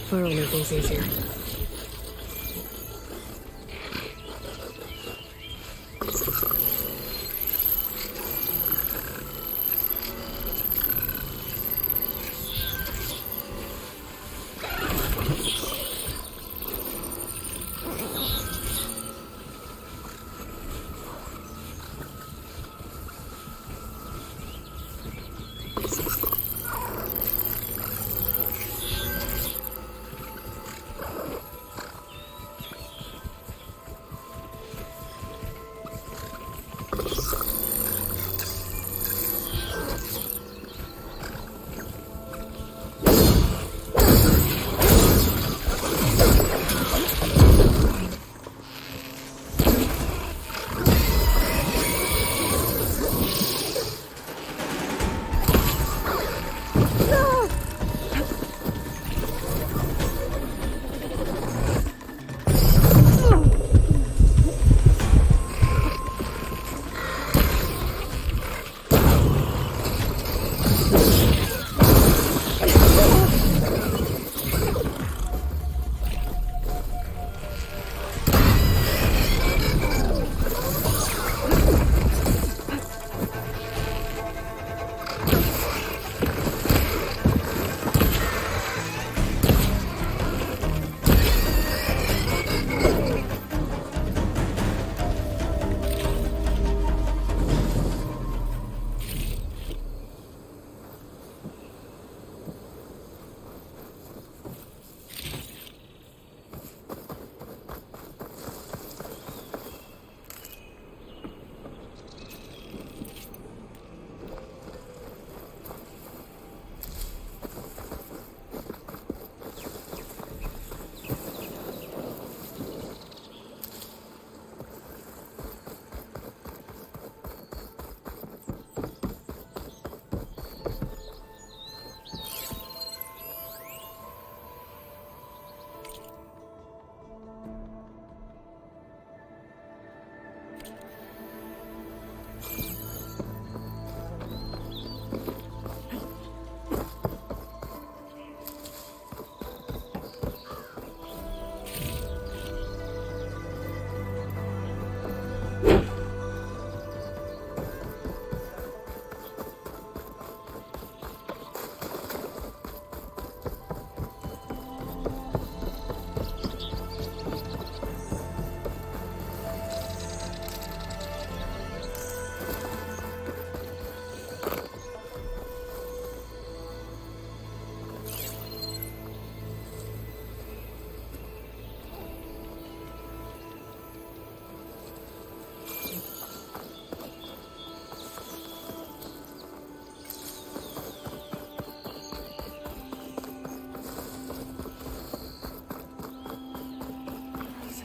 Photo'll make things easier.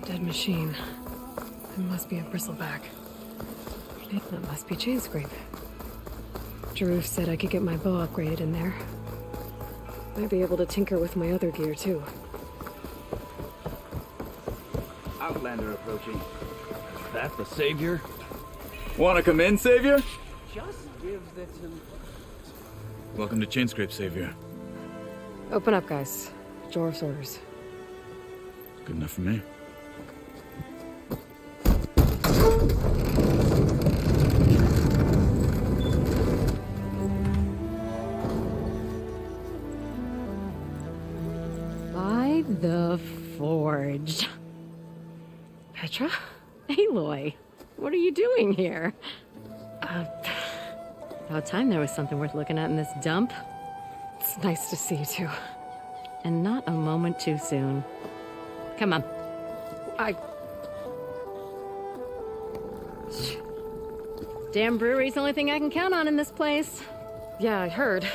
Dead machine. It must be a bristleback. That must be chain scrape. Joris said I could get my bow upgraded in there. Might be able to tinker with my other gear too. Outlander approaching. Is that the savior? Wanna come in, savior? Just give this him. Welcome to Chainscrape, savior. Open up, guys. Joris orders. Good enough for me. By the forge. Petra? Aloy, what are you doing here? About time there was something worth looking at in this dump. It's nice to see you too. And not a moment too soon. Come on. Damn brewery's the only thing I can count on in this place. Yeah, I heard.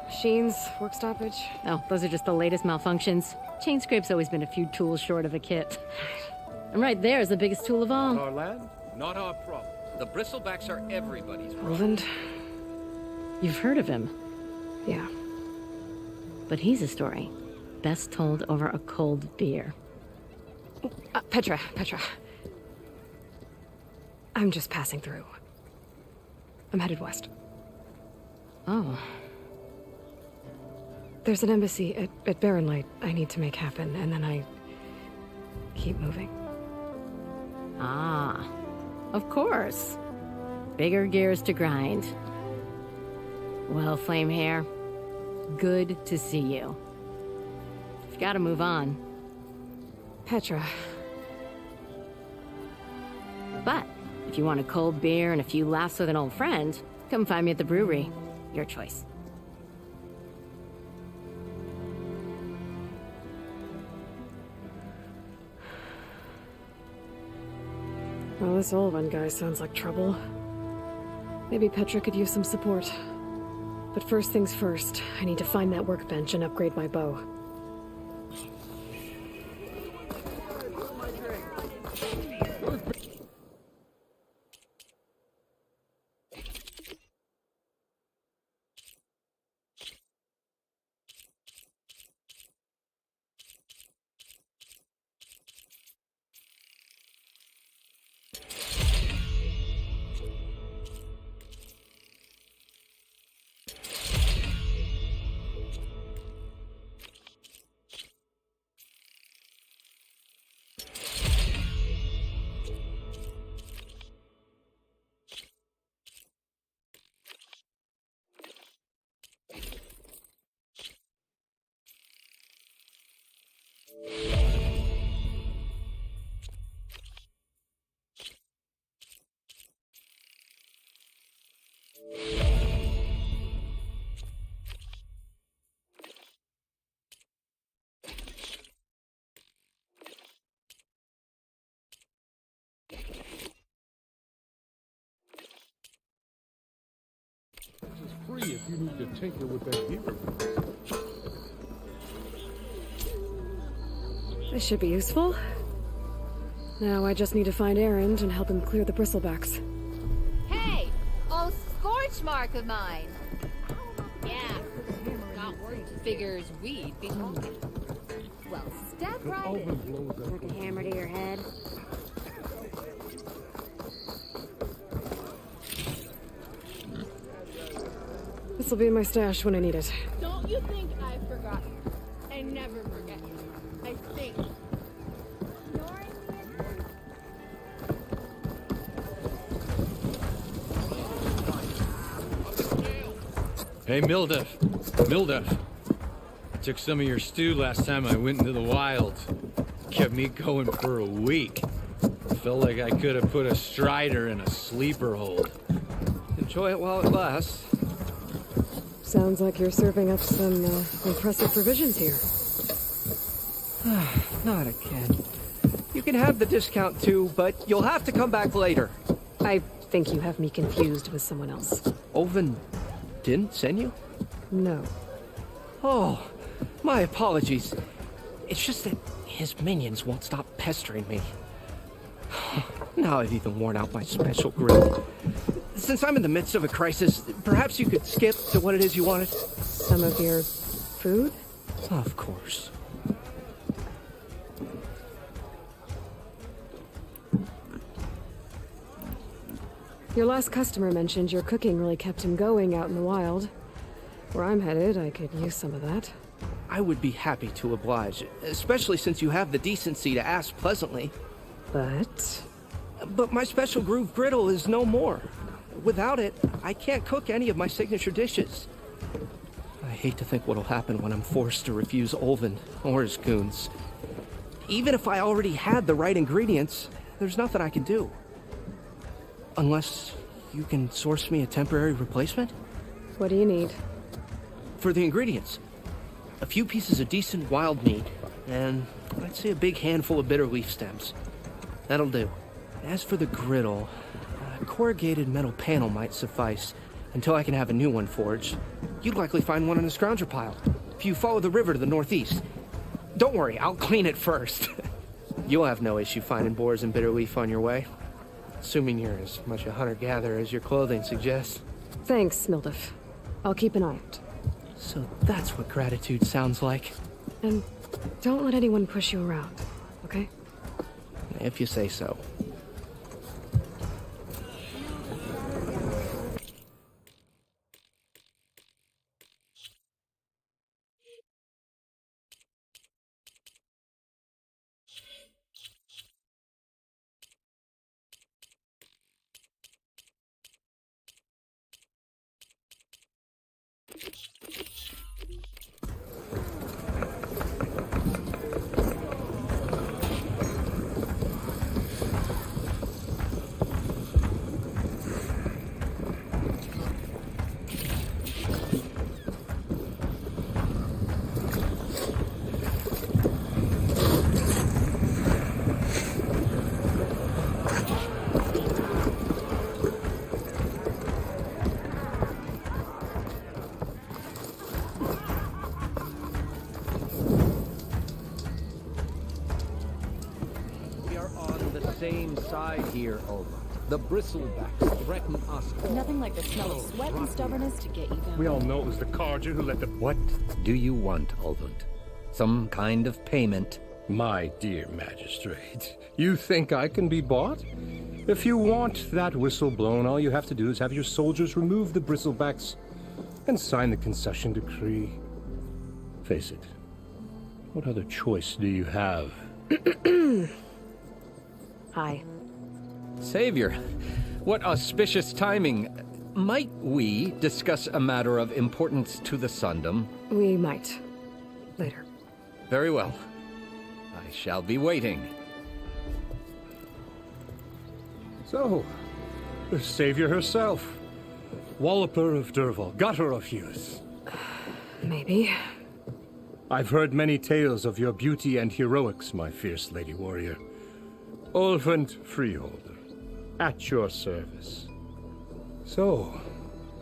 Machines, work stoppage. Oh, those are just the latest malfunctions. Chainscrape's always been a few tools short of a kit. And right there is the biggest tool of all. Our land? Not our problem. The bristlebacks are everybody's problem. Roland? You've heard of him, Yeah. but he's a story best told over a cold beer. Petra. I'm just passing through. I'm headed west. Oh. There's an embassy at Barrenlight I need to make happen, and then I keep moving. Ah, of course. Bigger gears to grind. Well, Flamehair, good to see you. You've got to move on. Petra. But if you want a cold beer and a few laughs with an old friend, come find me at the brewery. Your choice. Well, this Olwen guy sounds like trouble. Maybe Petra could use some support. But first things first, I need to find that workbench and upgrade my bow. Free if you need to tinker with that gear. This should be useful. Now I just need to find Erend and help him clear the bristlebacks. Hey! Old scorch mark of mine! Yeah, not worth figures we'd be talking. Well, step right in. Took a hammer to your head. This'll be in my stash when I need it. Don't you think I've forgotten? I never forget. I think. Hey, Mildef. Mildef. Took some of your stew last time I went into the wild. Kept me going for a week. Felt like I could have put a strider in a sleeper hold. Enjoy it while it lasts. Sounds like you're serving up some impressive provisions here. Not again. You can have the discount too, but you'll have to come back later. I think you have me confused with someone else. Olwen didn't send you? No. Oh, my apologies. It's just that his minions won't stop pestering me. Now I've even worn out my special grill. Since I'm in the midst of a crisis, perhaps you could skip to what it is you wanted? Some of your food? Of course. Your last customer mentioned your cooking really kept him going out in the wild. Where I'm headed, I could use some of that. I would be happy to oblige, especially since you have the decency to ask pleasantly. But my special groove griddle is no more. Without it, I can't cook any of my signature dishes. I hate to think what'll happen when I'm forced to refuse Olwen or his goons. Even if I already had the right ingredients, there's nothing I can do. Unless you can source me a temporary replacement? What do you need? For the ingredients, a few pieces of decent wild meat, and I'd say a big handful of bitter leaf stems. That'll do. As for the griddle, a corrugated metal panel might suffice until I can have a new one forged. You'd likely find one in a scrounger pile, if you follow the river to the northeast. Don't worry, I'll clean it first. You'll have no issue finding boars and bitter leaf on your way. Assuming you're as much a hunter-gatherer as your clothing suggests. Thanks, Mildef. I'll keep an eye out. So that's what gratitude sounds like. And don't let anyone push you around, okay? If you say so. Hide here, Olga. The bristlebacks threaten us all. Nothing like the smell of sweat and stubbornness to get you down. We all know it was the Carja who let the... What do you want, Olvund? Some kind of payment? My dear magistrate, you think I can be bought? If you want that whistle blown, all you have to do is have your soldiers remove the bristlebacks and sign the concession decree. Face it, what other choice do you have? Hi. Savior, what auspicious timing. Might we discuss a matter of importance to the Sundom? We might. Later. Very well. I shall be waiting. So, the savior herself. Walloper of Derval, gutter of youth. Maybe. I've heard many tales of your beauty and heroics, my fierce lady warrior. Olvund Freeholder, at your service. So,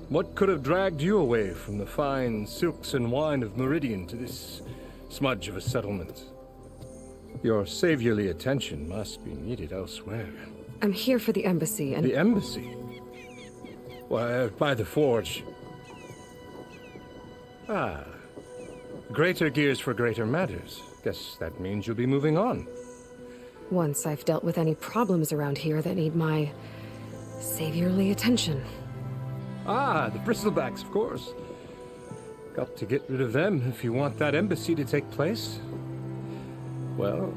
what could have dragged you away from the fine silks and wine of Meridian to this smudge of a settlement? Your saviorly attention must be needed elsewhere. I'm here for the embassy and... The embassy? Why, by the forge. Ah. Greater gears for greater matters. Guess that means you'll be moving on. Once I've dealt with any problems around here that need my saviorly attention. Ah, the bristlebacks, of course. Got to get rid of them if you want that embassy to take place. Well,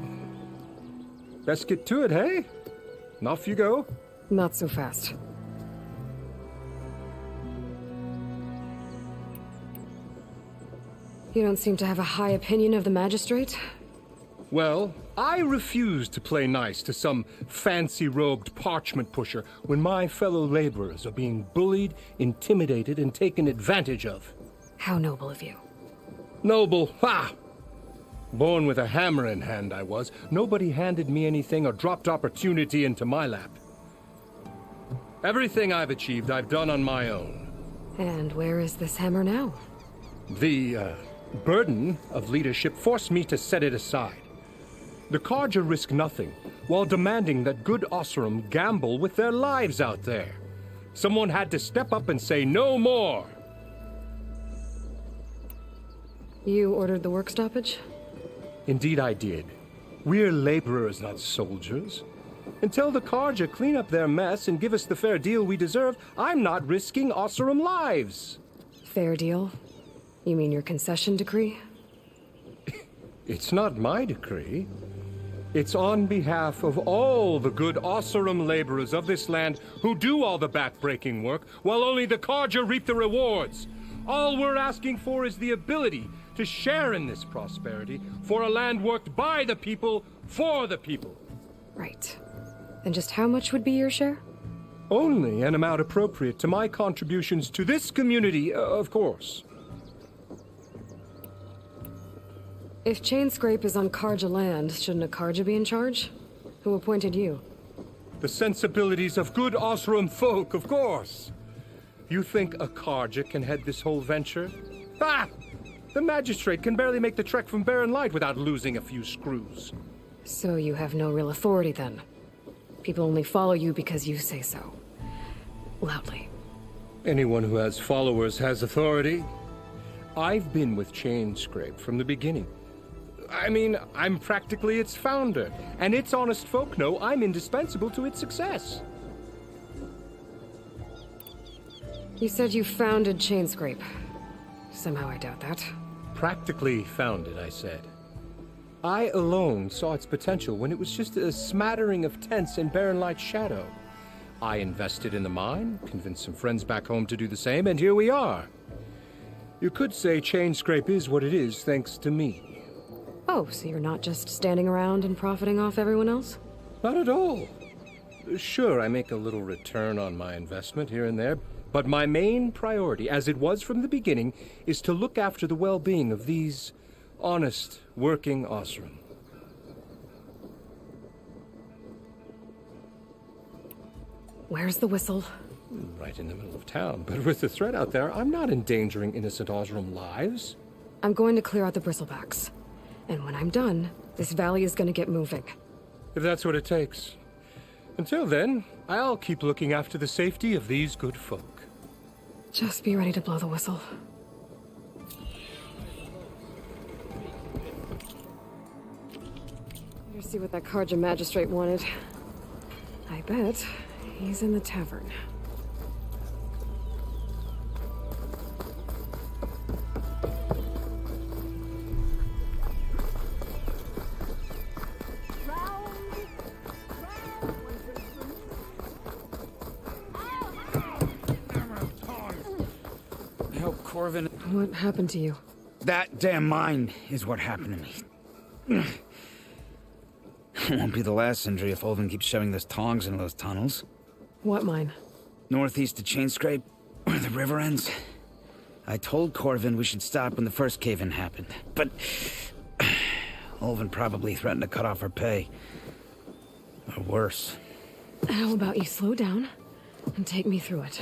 best get to it, hey? And off you go. Not so fast. You don't seem to have a high opinion of the magistrate? Well, I refuse to play nice to some fancy-robed parchment pusher when my fellow laborers are being bullied, intimidated, and taken advantage of. How noble of you. Noble? Ha! Born with a hammer in hand, I was. Nobody handed me anything or dropped opportunity into my lap. Everything I've achieved, I've done on my own. And where is this hammer now? The, burden of leadership forced me to set it aside. The Carja risk nothing, while demanding that good Osseram gamble with their lives out there. Someone had to step up and say no more. You ordered the work stoppage? Indeed I did. We're laborers, not soldiers. Until the Carja clean up their mess and give us the fair deal we deserve, I'm not risking Osseram lives. Fair deal? You mean your concession decree? It's not my decree. It's on behalf of all the good Osseram laborers of this land who do all the back-breaking work, while only the Carja reap the rewards. All we're asking for is the ability to share in this prosperity for a land worked by the people, for the people. Right. And just how much would be your share? Only an amount appropriate to my contributions to this community, of course. If Chainscrape is on Carja land, shouldn't a Carja be in charge? Who appointed you? The sensibilities of good Osseram folk, of course. You think a Carja can head this whole venture? Ah! The magistrate can barely make the trek from Barren Light without losing a few screws. So you have no real authority then? People only follow you because you say so. Loudly. Anyone who has followers has authority. I've been with Chainscrape from the beginning. I mean, I'm practically its founder, and its honest folk know I'm indispensable to its success. You said you founded Chainscrape. Somehow I doubt that. Practically founded, I said. I alone saw its potential when it was just a smattering of tents in Barren Light's shadow. I invested in the mine, convinced some friends back home to do the same, and here we are. You could say Chainscrape is what it is thanks to me. Oh, so you're not just standing around and profiting off everyone else? Not at all. Sure, I make a little return on my investment here and there, but my main priority, as it was from the beginning, is to look after the well-being of these honest, working Osseram. Where's the whistle? Right in the middle of town, but with the threat out there, I'm not endangering innocent Osseram lives. I'm going to clear out the bristlebacks. And when I'm done, this valley is going to get moving. If that's what it takes. Until then, I'll keep looking after the safety of these good folk. Just be ready to blow the whistle. Better see what that Karja magistrate wanted. I bet he's in the tavern. Corvin. What happened to you? That damn mine is what happened to me. It won't be the last injury if Olven keeps shoving those tongs into those tunnels. What mine? Northeast of Chainscrape, where the river ends. I told Corvin we should stop when the first cave-in happened, but Olven probably threatened to cut off her pay. Or worse. How about you slow down and take me through it?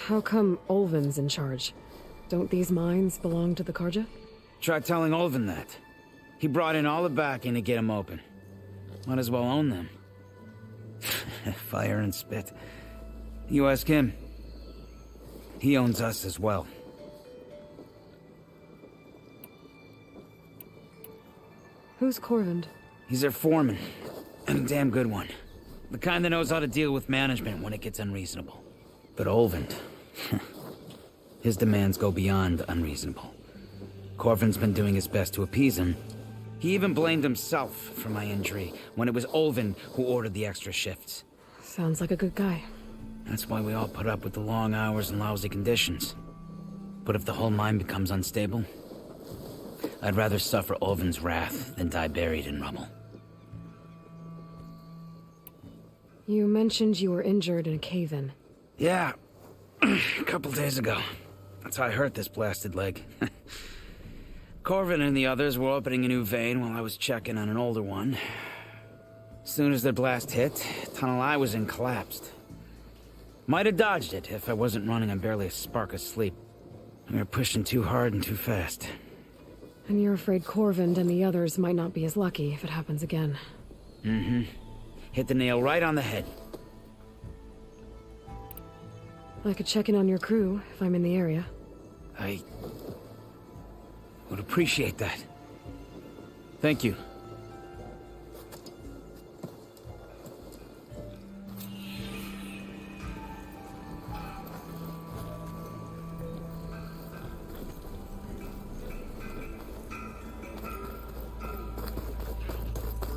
How come Olven's in charge? Don't these mines belong to the Karja? Try telling Olven that. He brought in all the backing to get them open. Might as well own them. Fire and spit. You ask him. He owns us as well. Who's Corvin? He's their foreman. And a damn good one. The kind that knows how to deal with management when it gets unreasonable. But Olven... his demands go beyond unreasonable. Corvin's been doing his best to appease him. He even blamed himself for my injury when it was Olven who ordered the extra shifts. Sounds like a good guy. That's why we all put up with the long hours and lousy conditions. But if the whole mine becomes unstable, I'd rather suffer Olven's wrath than die buried in rubble. You mentioned you were injured in a cave-in. Yeah, a couple days ago. That's how I hurt this blasted leg. Corvin and the others were opening a new vein while I was checking on an older one. As soon as their blast hit, the tunnel I was in collapsed. Might have dodged it if I wasn't running on barely a spark of sleep. We were pushing too hard and too fast. And you're afraid Corvin and the others might not be as lucky if it happens again. Mm-hmm. Hit the nail right on the head. I could check in on your crew if I'm in the area. I would appreciate that. Thank you.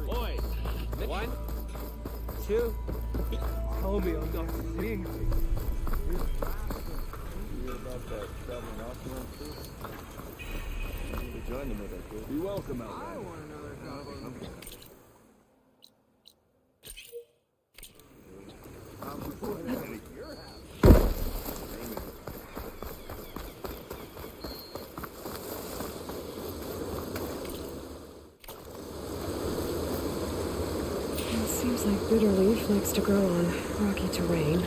Boys, 1, 2. Tell me I'm not seeing things. Be welcome out there. It seems like bitter leaf likes to grow on rocky terrain.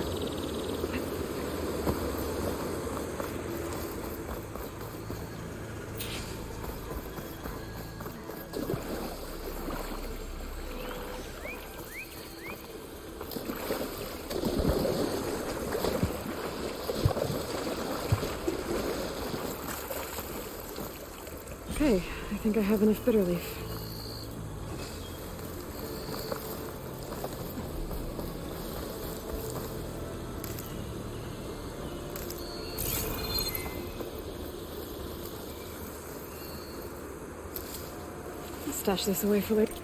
Okay, I think I have enough bitter leaf. I'll stash this away for later.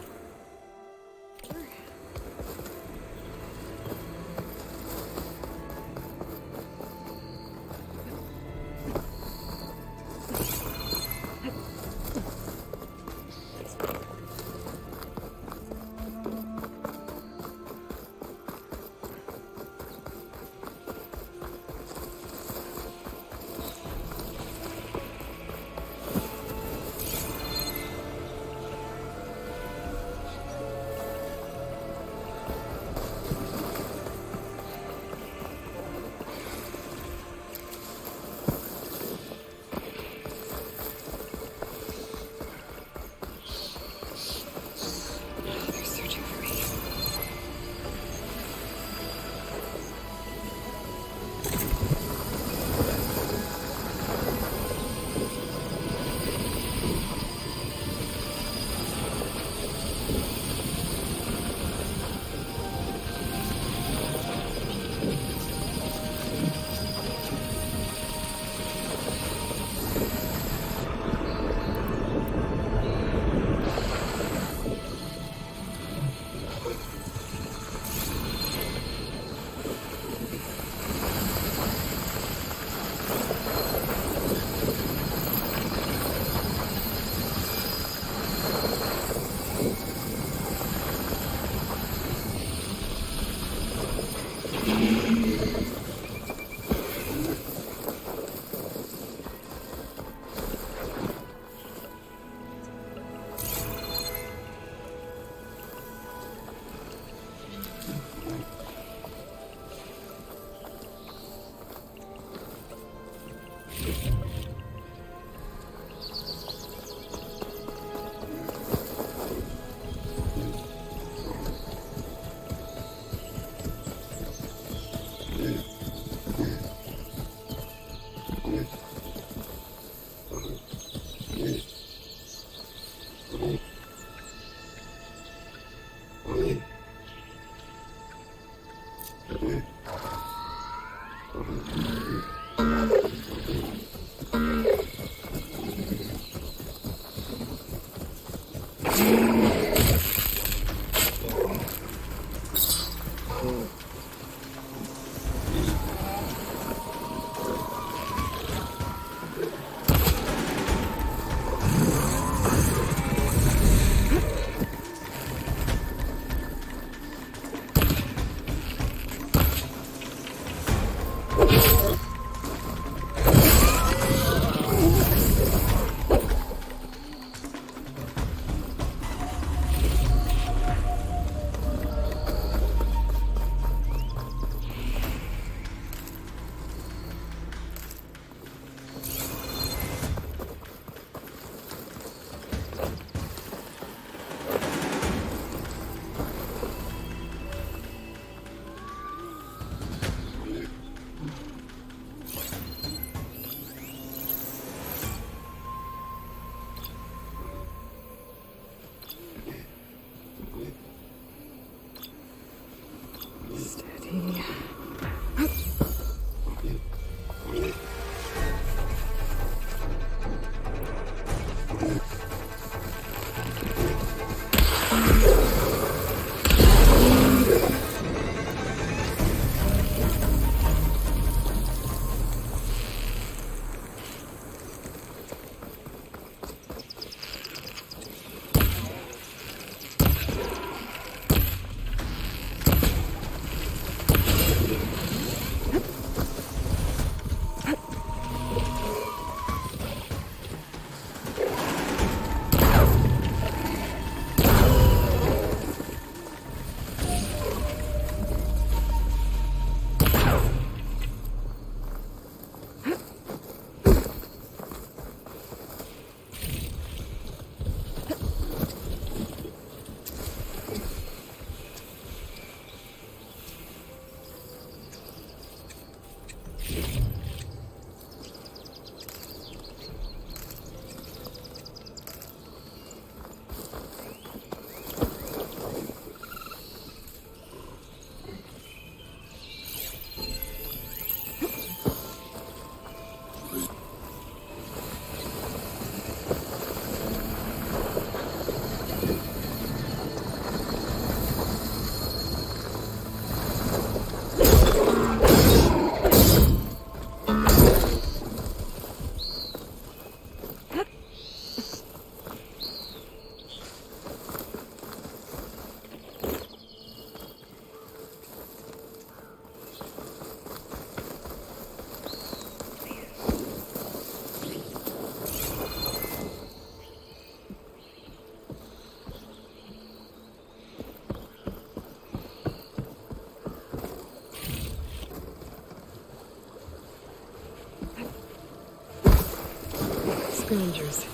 Scroungers.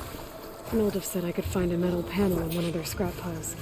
Mildev said I could find a metal panel in one of their scrap piles.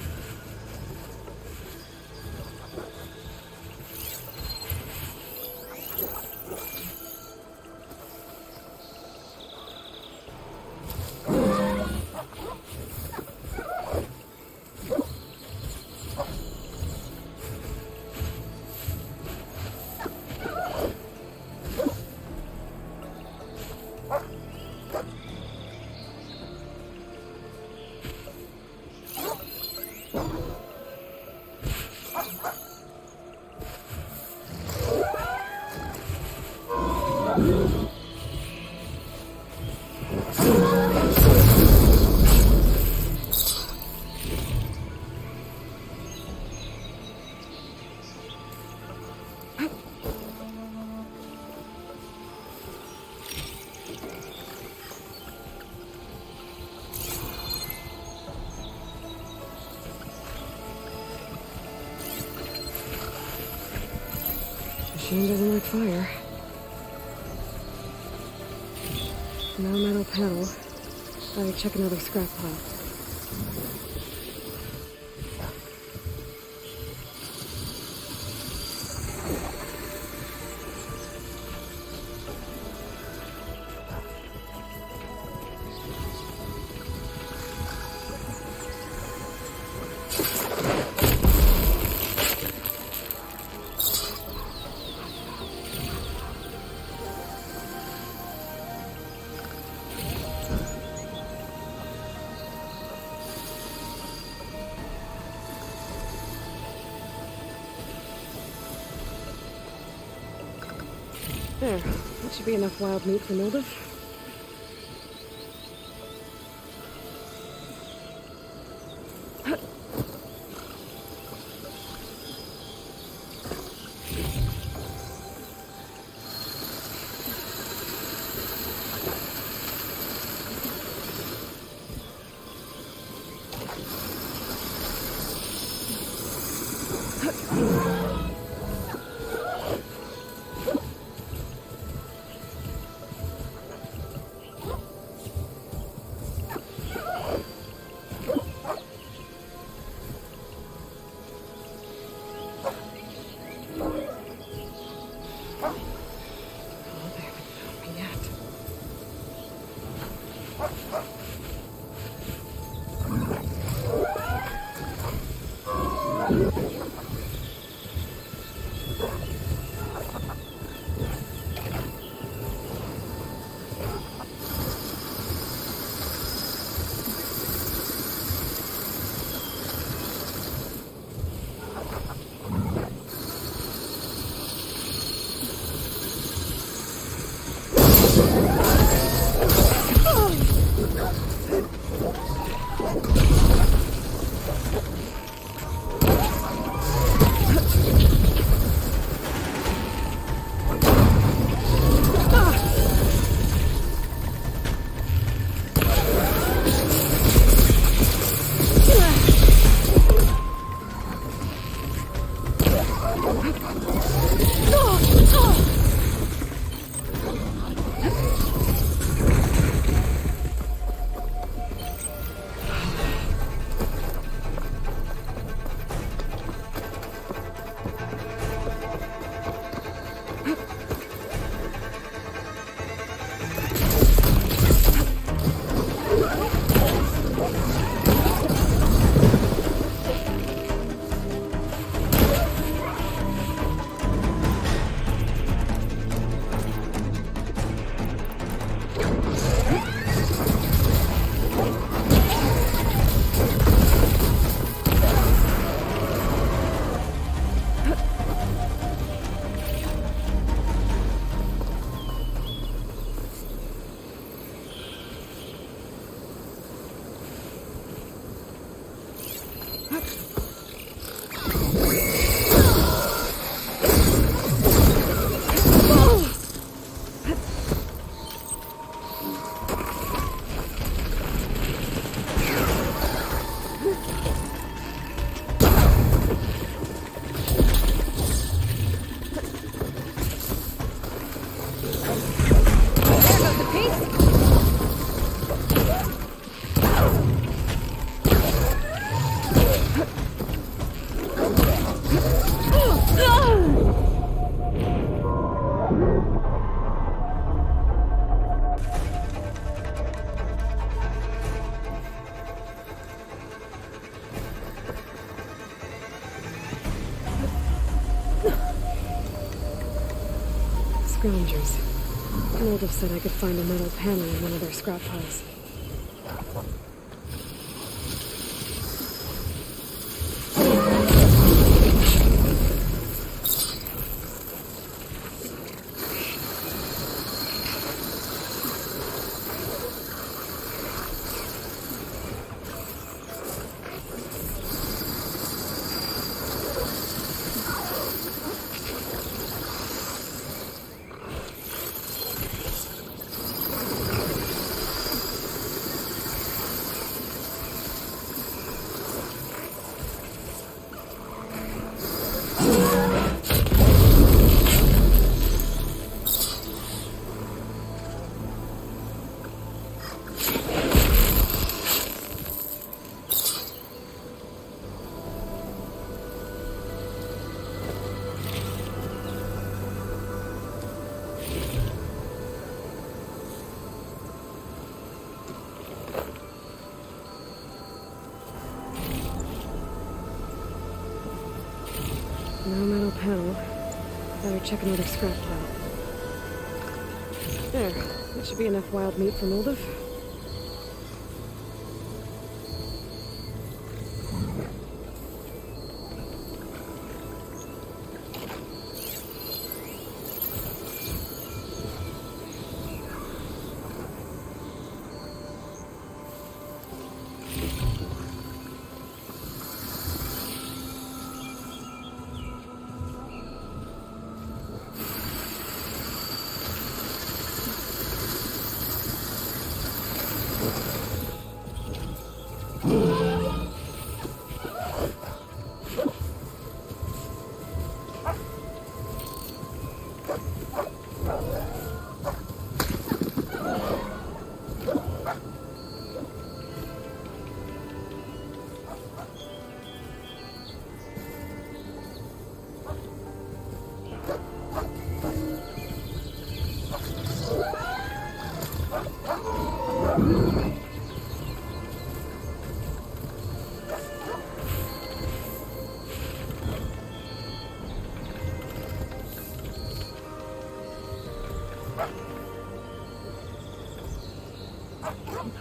Machine doesn't like fire. No metal panel. Better check another scrap pile. There. That should be enough wild meat for Mildev. Scroungers. Moldov said I could find a metal panel in one of their scrap piles. No metal panel. Better check another scrap pile. There. That should be enough wild meat for Moldov.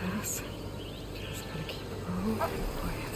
Pass. Just gotta keep low and quiet.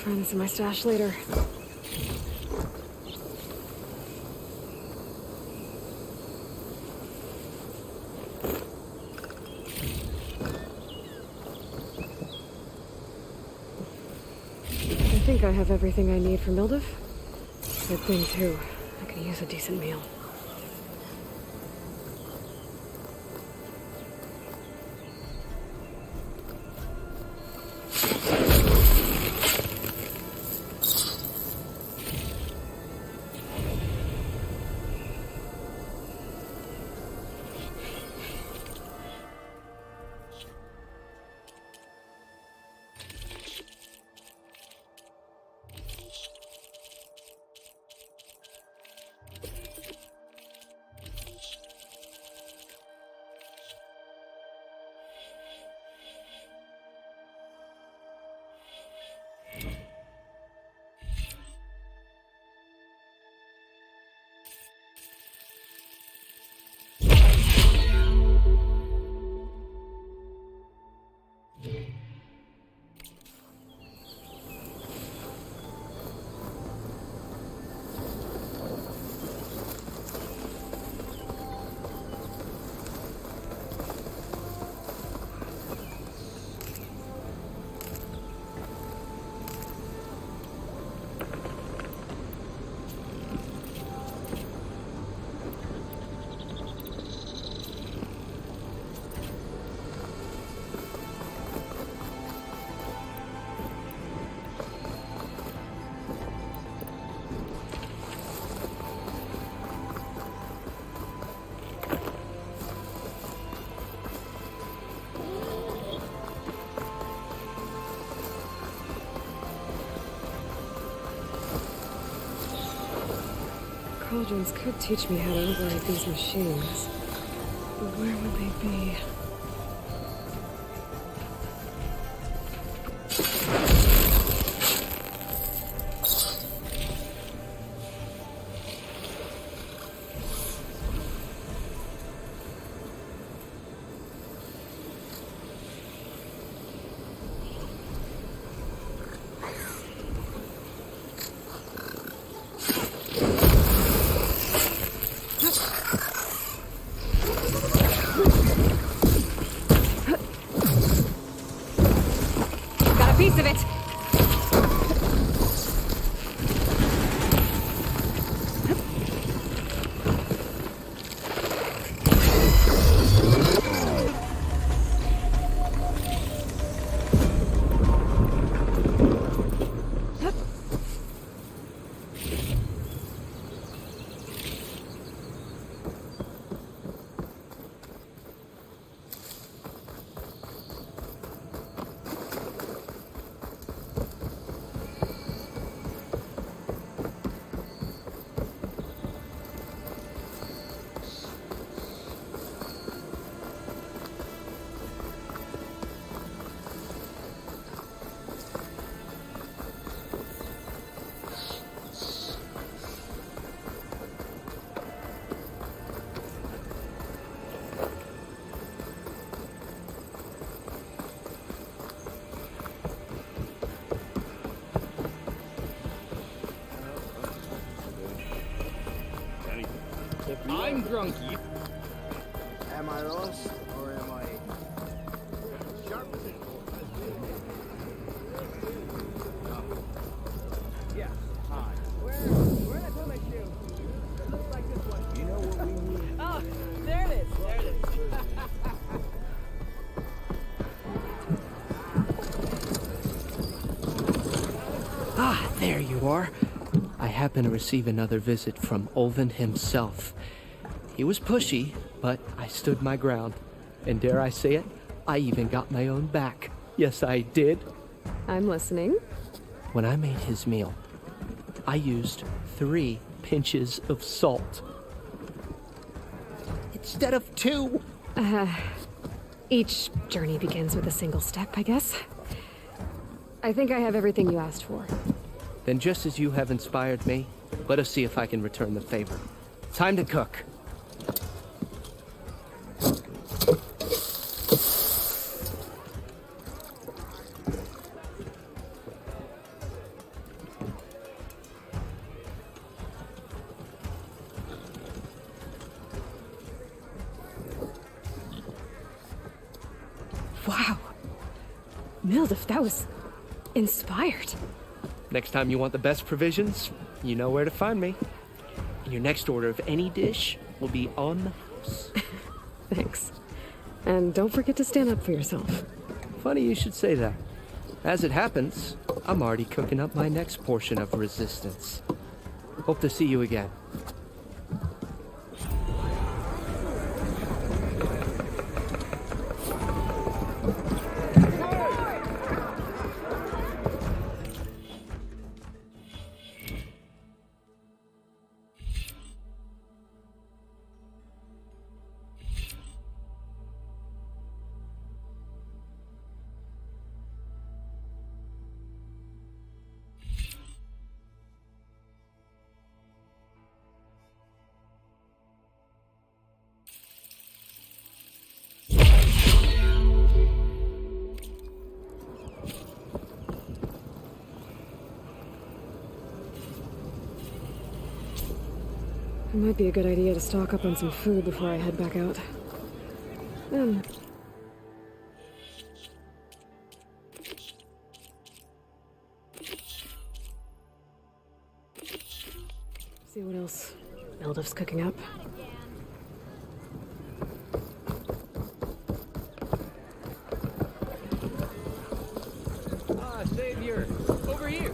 Find this in my stash later. I think I have everything I need for Mildov. Good thing, too. I could use a decent meal. cauldrons could teach me how to operate these machines. But where would they be? Piece of it. I'm drunk. Am I lost or am I sharp? Yes. Hi. Where did I put my shoe? It looks like this one. You know what we need? Oh, there it is. There it is. Ah, there you are. I happen to receive another visit from Olven himself. He was pushy, but I stood my ground. And dare I say it, I even got my own back. Yes, I did. I'm listening. When I made his meal, I used 3 pinches of salt. Instead of 2. Each journey begins with a single step, I guess. I think I have everything you asked for. Then just as you have inspired me, let us see if I can return the favor. Time to cook. Wow. Mildef, that was inspired. Next time you want the best provisions, you know where to find me. And your next order of any dish will be on the house. Thanks. And don't forget to stand up for yourself. Funny you should say that. As it happens, I'm already cooking up my next portion of resistance. Hope to see you again. It might be a good idea to stock up on some food before I head back out. See what else Mildef's cooking up. Ah, Savior, over here.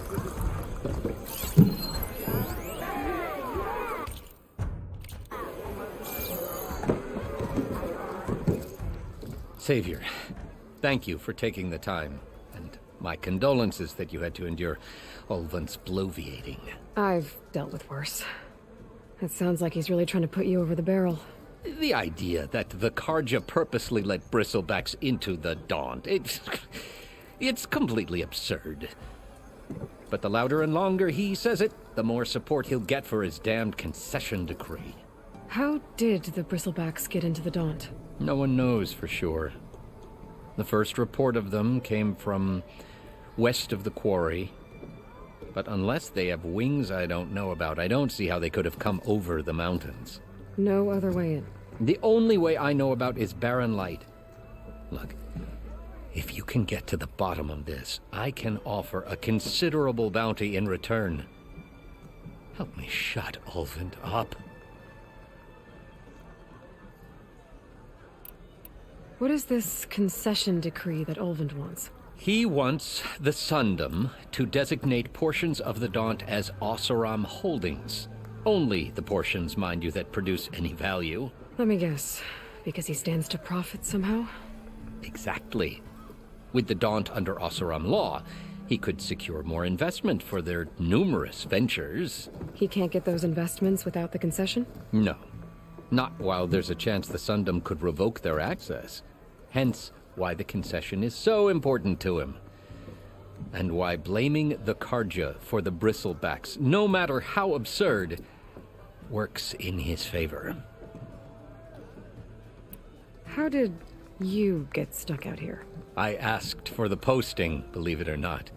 Savior, thank you for taking the time, and my condolences that you had to endure Olven's bloviating. I've dealt with worse. It sounds like he's really trying to put you over the barrel. The idea that the Karja purposely let bristlebacks into the Daunt, it's completely absurd. But the louder and longer he says it, the more support he'll get for his damned concession decree. How did the bristlebacks get into the Daunt? No one knows for sure. The first report of them came from west of the quarry. But unless they have wings I don't know about, I don't see how they could have come over the mountains. No other way in. The only way I know about is barren light. Look, if you can get to the bottom of this, I can offer a considerable bounty in return. Help me shut Ulvund up. What is this concession decree that Ulvund wants? He wants the Sundom to designate portions of the Daunt as Oseram holdings. Only the portions, mind you, that produce any value. Let me guess. Because he stands to profit somehow? Exactly. With the Daunt under Oseram law, he could secure more investment for their numerous ventures. He can't get those investments without the concession? No. Not while there's a chance the Sundom could revoke their access. Hence, why the concession is so important to him. And why blaming the Karja for the bristlebacks, no matter how absurd, works in his favor. How did you get stuck out here? I asked for the posting, believe it or not.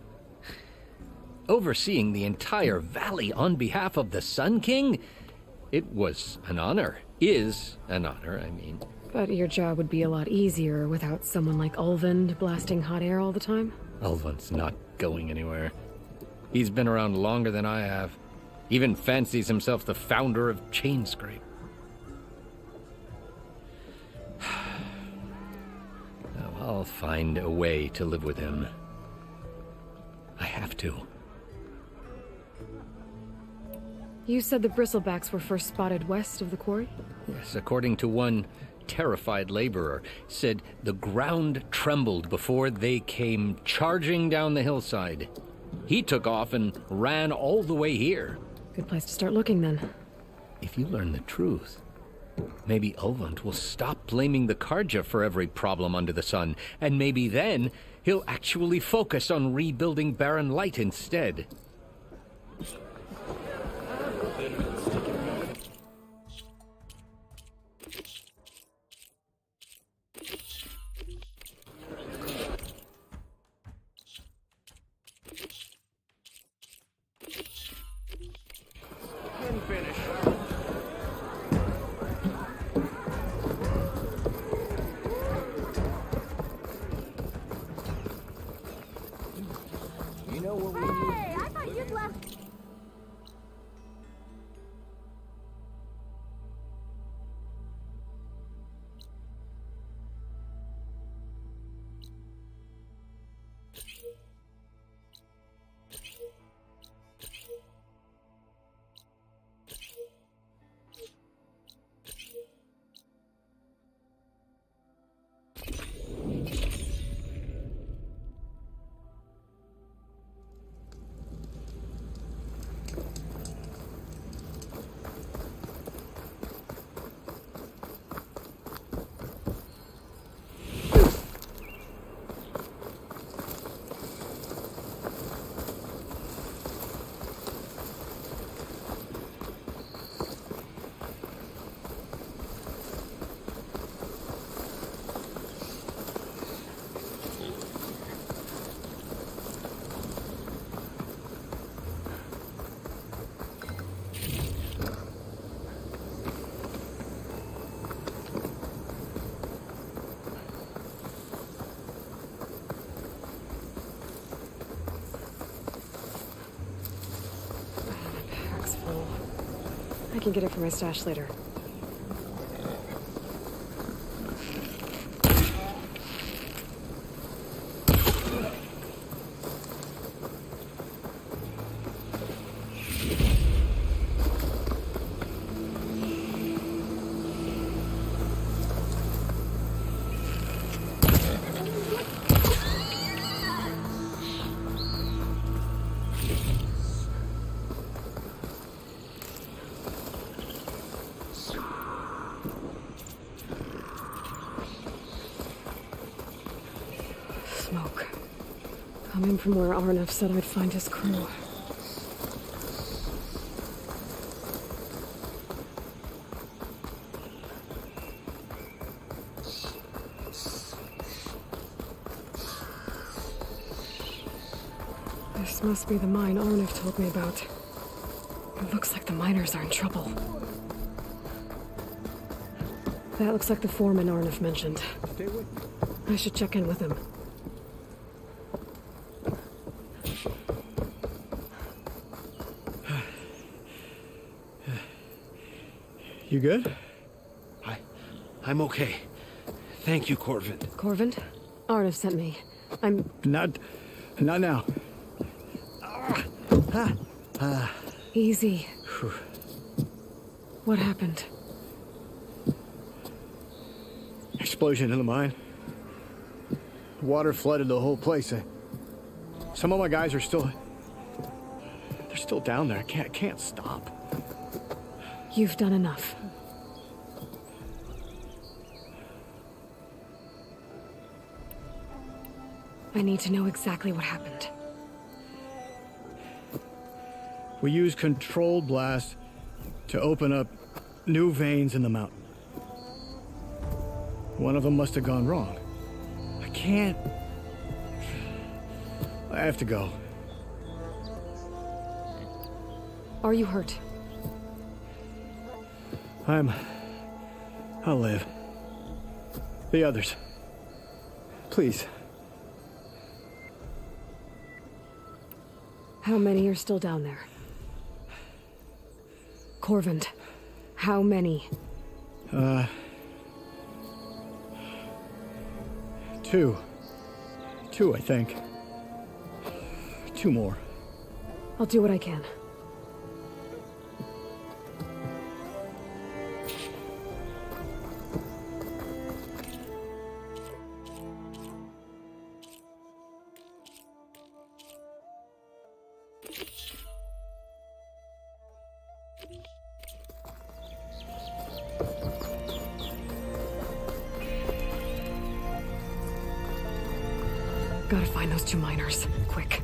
Overseeing the entire valley on behalf of the Sun King? It was an honor. Is an honor, I mean. But your job would be a lot easier without someone like Ulvund blasting hot air all the time? Ulvund's not going anywhere. He's been around longer than I have. Even fancies himself the founder of Chainscrape. Now, I'll find a way to live with him. I have to. You said the bristlebacks were first spotted west of the quarry? Yes, according to one terrified laborer, said the ground trembled before they came charging down the hillside. He took off and ran all the way here. Good place to start looking, then. If you learn the truth, maybe Ulvund will stop blaming the Karja for every problem under the sun, and maybe then he'll actually focus on rebuilding Barren Light instead. I can get it from my stash later. in from where Arnav said I'd find his crew. This must be the mine Arnav told me about. It looks like the miners are in trouble. That looks like the foreman Arnav mentioned. I should check in with him. You good? I'm okay. Thank you, Corvin. Corvin? Arnav sent me. I'm... Not now. Easy. What happened? Explosion in the mine. Water flooded the whole place. Some of my guys are still... They're still down there. Can't stop. You've done enough. I need to know exactly what happened. We used controlled blast to open up new veins in the mountain. One of them must have gone wrong. I can't... I have to go. Are you hurt? I'll live. The others. Please. How many are still down there? Corvin, how many? Two, I think. 2 more. I'll do what I can. Gotta find those 2 miners. Quick.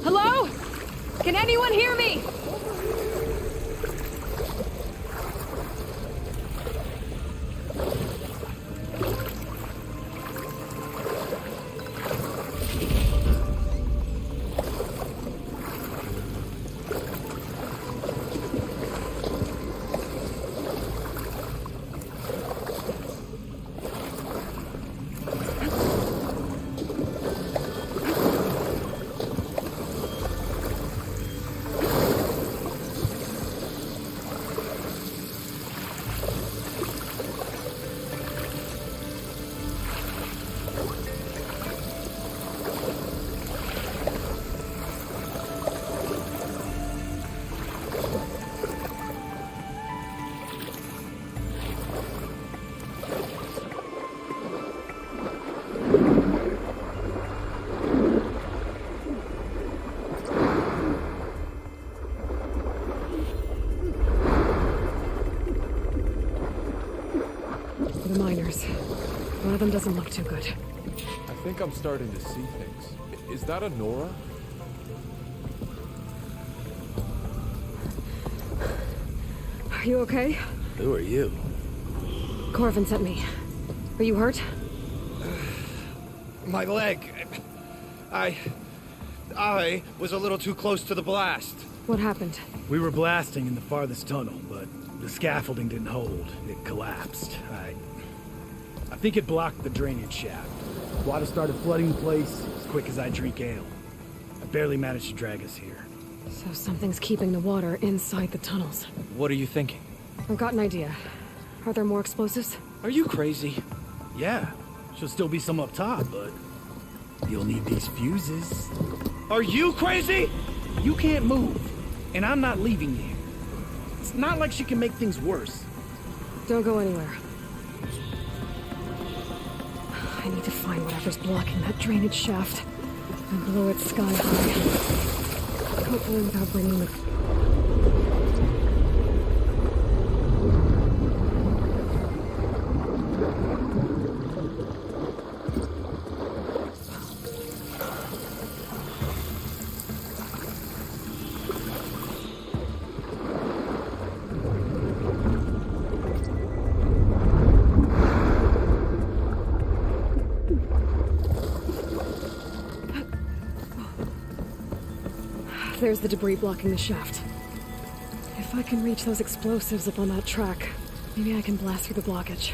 Hello? Can anyone hear me? One of them doesn't look too good. I think I'm starting to see things. Is that a Nora? Are you okay? Who are you? Corvin sent me. Are you hurt? My leg. I was a little too close to the blast. What happened? We were blasting in the farthest tunnel, but the scaffolding didn't hold. It collapsed. I think it blocked the drainage shaft. Water started flooding the place as quick as I drink ale. I barely managed to drag us here. So something's keeping the water inside the tunnels. What are you thinking? I've got an idea. Are there more explosives? Are you crazy? Yeah, should still be some up top, but you'll need these fuses. Are you crazy? You can't move, and I'm not leaving you. It's not like she can make things worse. Don't go anywhere. I need to find whatever's blocking that drainage shaft and blow it sky high. Hopefully without bringing the... there's the debris blocking the shaft. If I can reach those explosives up on that track, maybe I can blast through the blockage.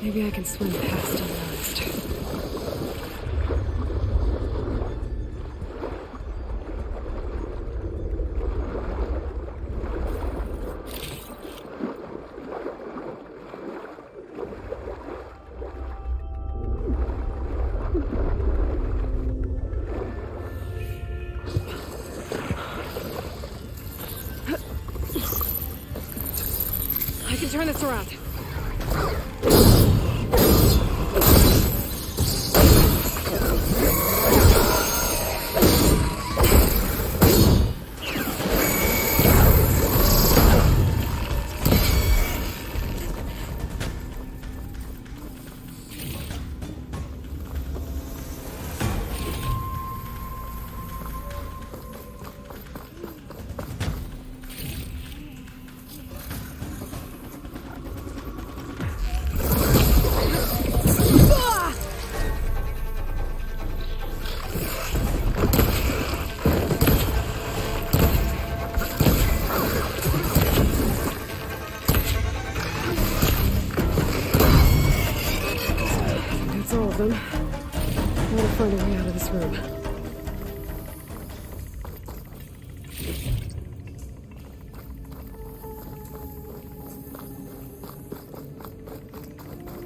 Maybe I can swim past unnoticed. I can turn this around. Them. I want to find a way out of this room.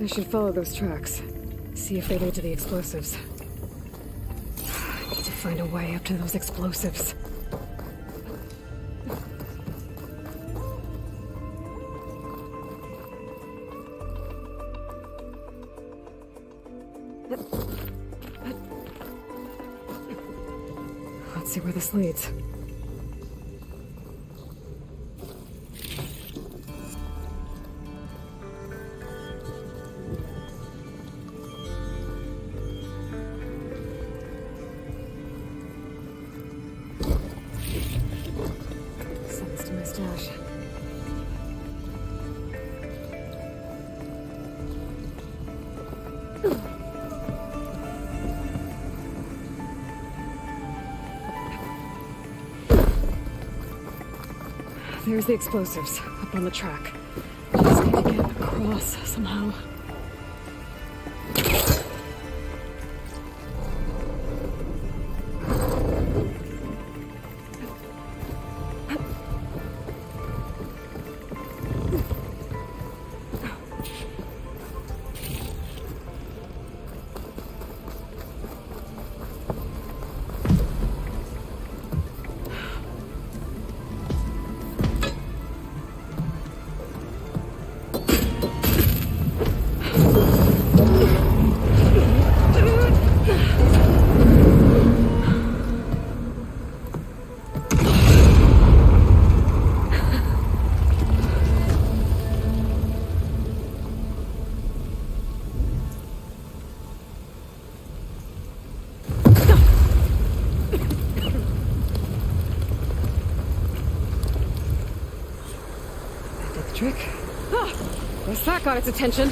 I should follow those tracks. See if they lead to the explosives. I need to find a way up to those explosives. Let's see where this leads. Sends to my stash. There's the explosives, up on the track. Just need to get across somehow. Guess that got its attention.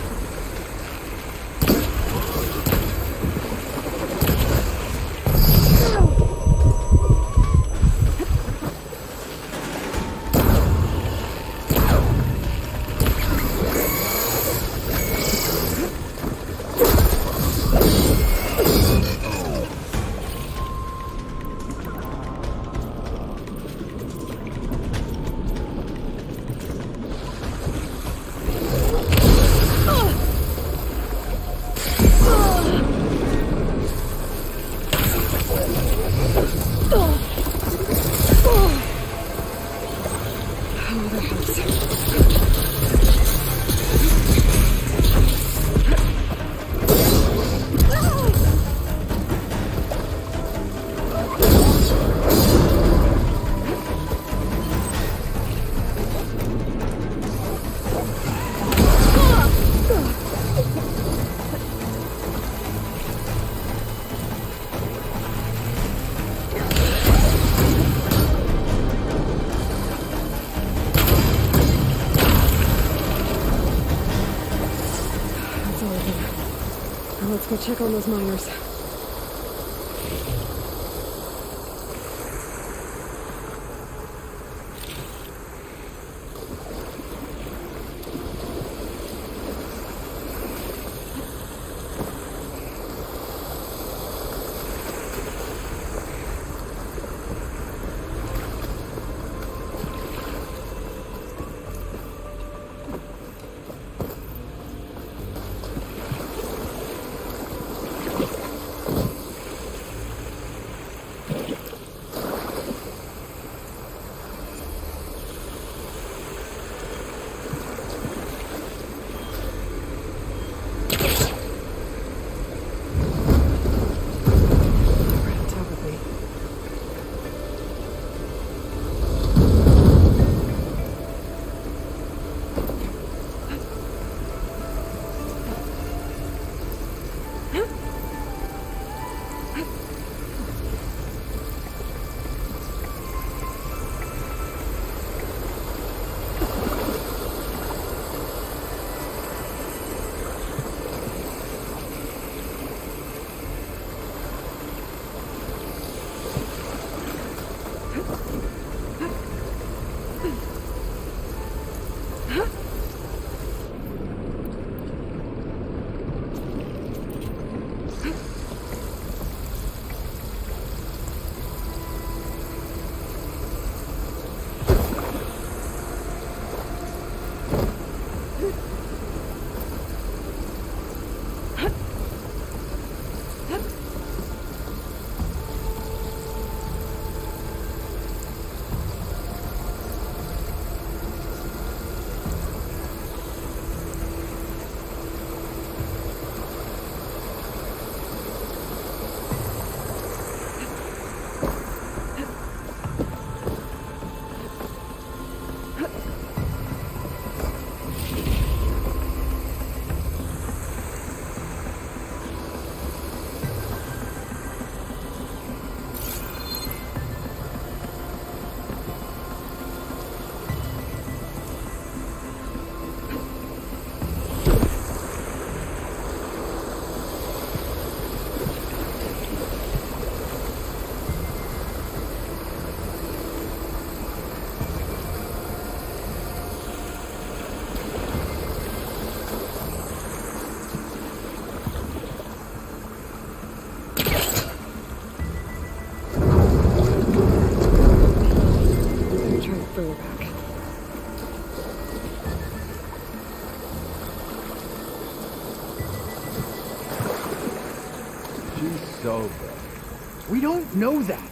Let's go check on those miners. Sober. We don't know that.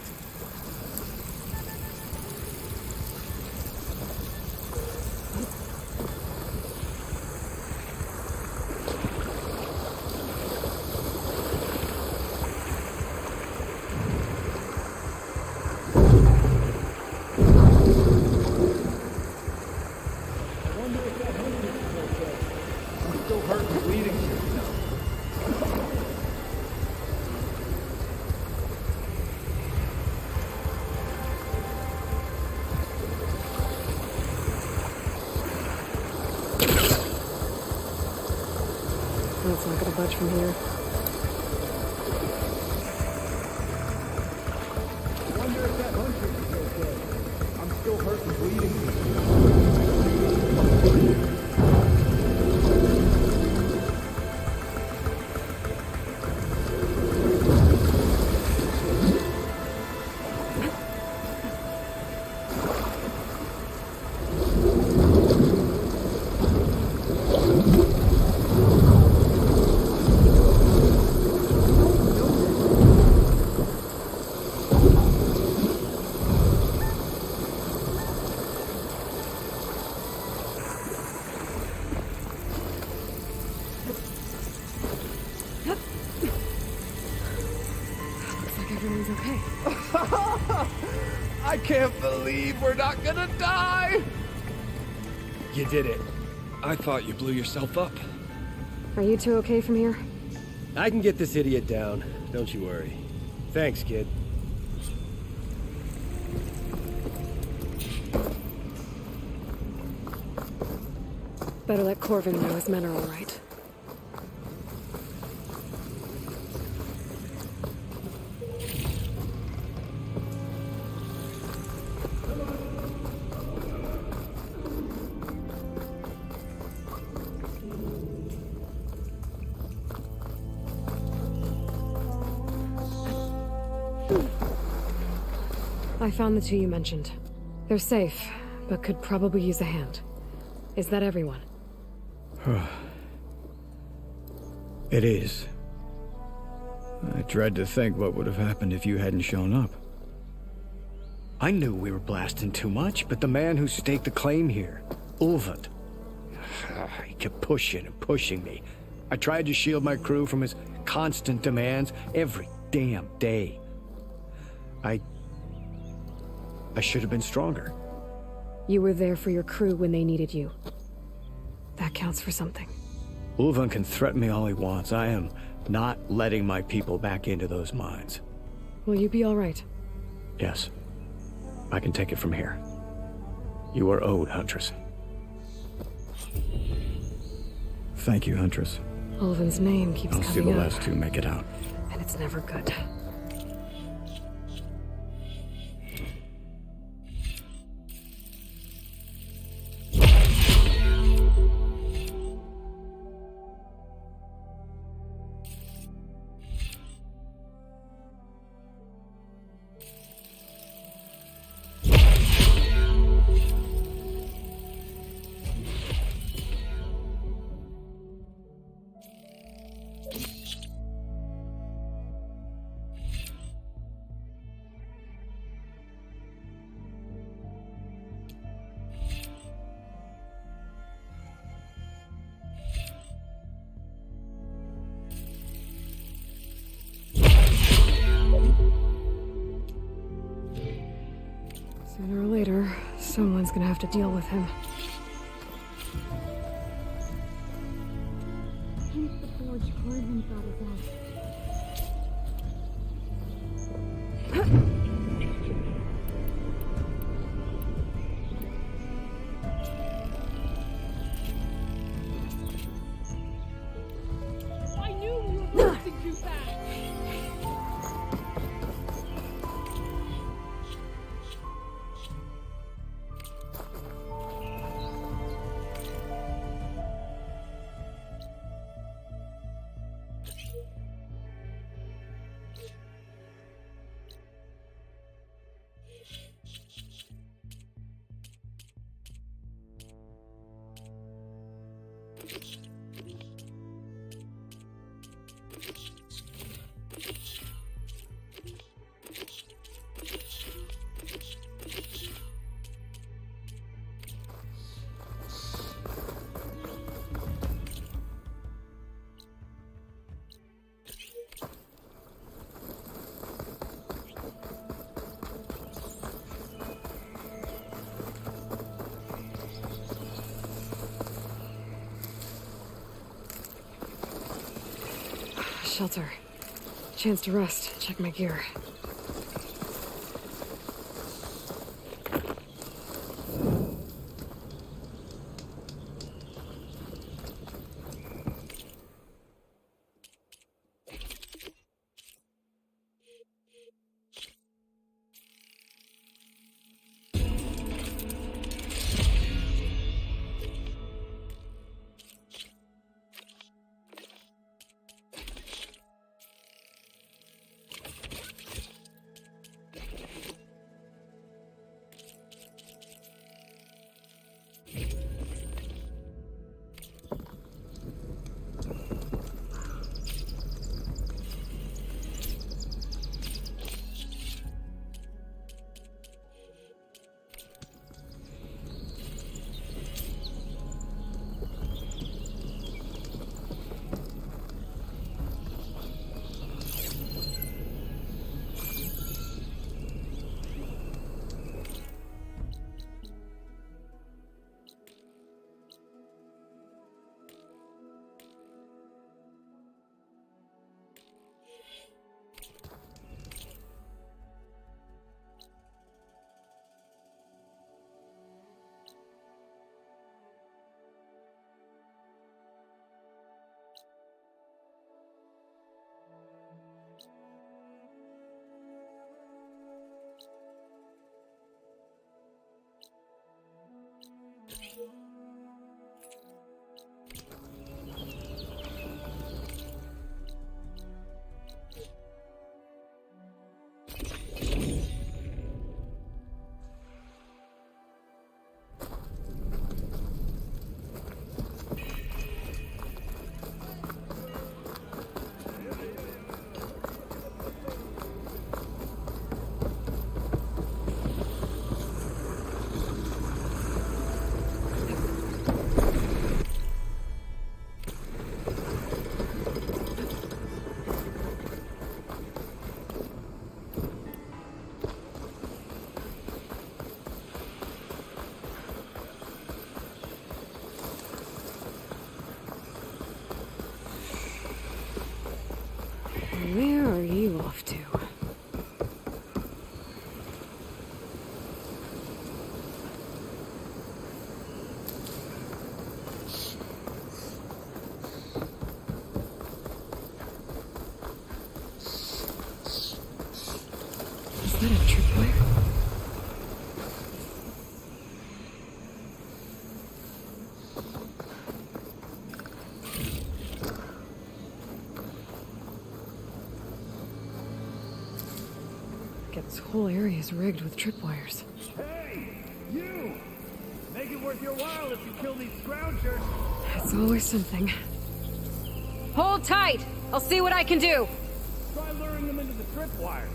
It's not gonna budge from here. I wonder if that hunter is okay. I'm still hurt and bleeding. I can't believe we're not gonna die! You did it. I thought you blew yourself up. Are you two okay from here? I can get this idiot down. Don't you worry. Thanks, kid. Better let Corvin know his men are all right. I found the two you mentioned. They're safe, but could probably use a hand. Is that everyone? It is. I dread to think what would have happened if you hadn't shown up. I knew we were blasting too much, but the man who staked the claim here, Ulvund, he kept pushing and pushing me. I tried to shield my crew from his constant demands every damn day. I should have been stronger. You were there for your crew when they needed you. That counts for something. Ulvund can threaten me all he wants. I am not letting my people back into those mines. Will you be all right? Yes. I can take it from here. You are owed, Huntress. Thank you, Huntress. Ulvund's name keeps coming up. I'll see the last two make it out. And it's never good. Sooner or later, someone's gonna have to deal with him. Hence the forge Corbin thought us out. I knew we were racing too fast! Shelter. Chance to rest. Check my gear. Where are you off to? Is that a tripwire? This whole area is rigged with tripwires. Hey! You! Make it worth your while if you kill these scroungers! It's always something. Hold tight! I'll see what I can do! Try luring them into the tripwire.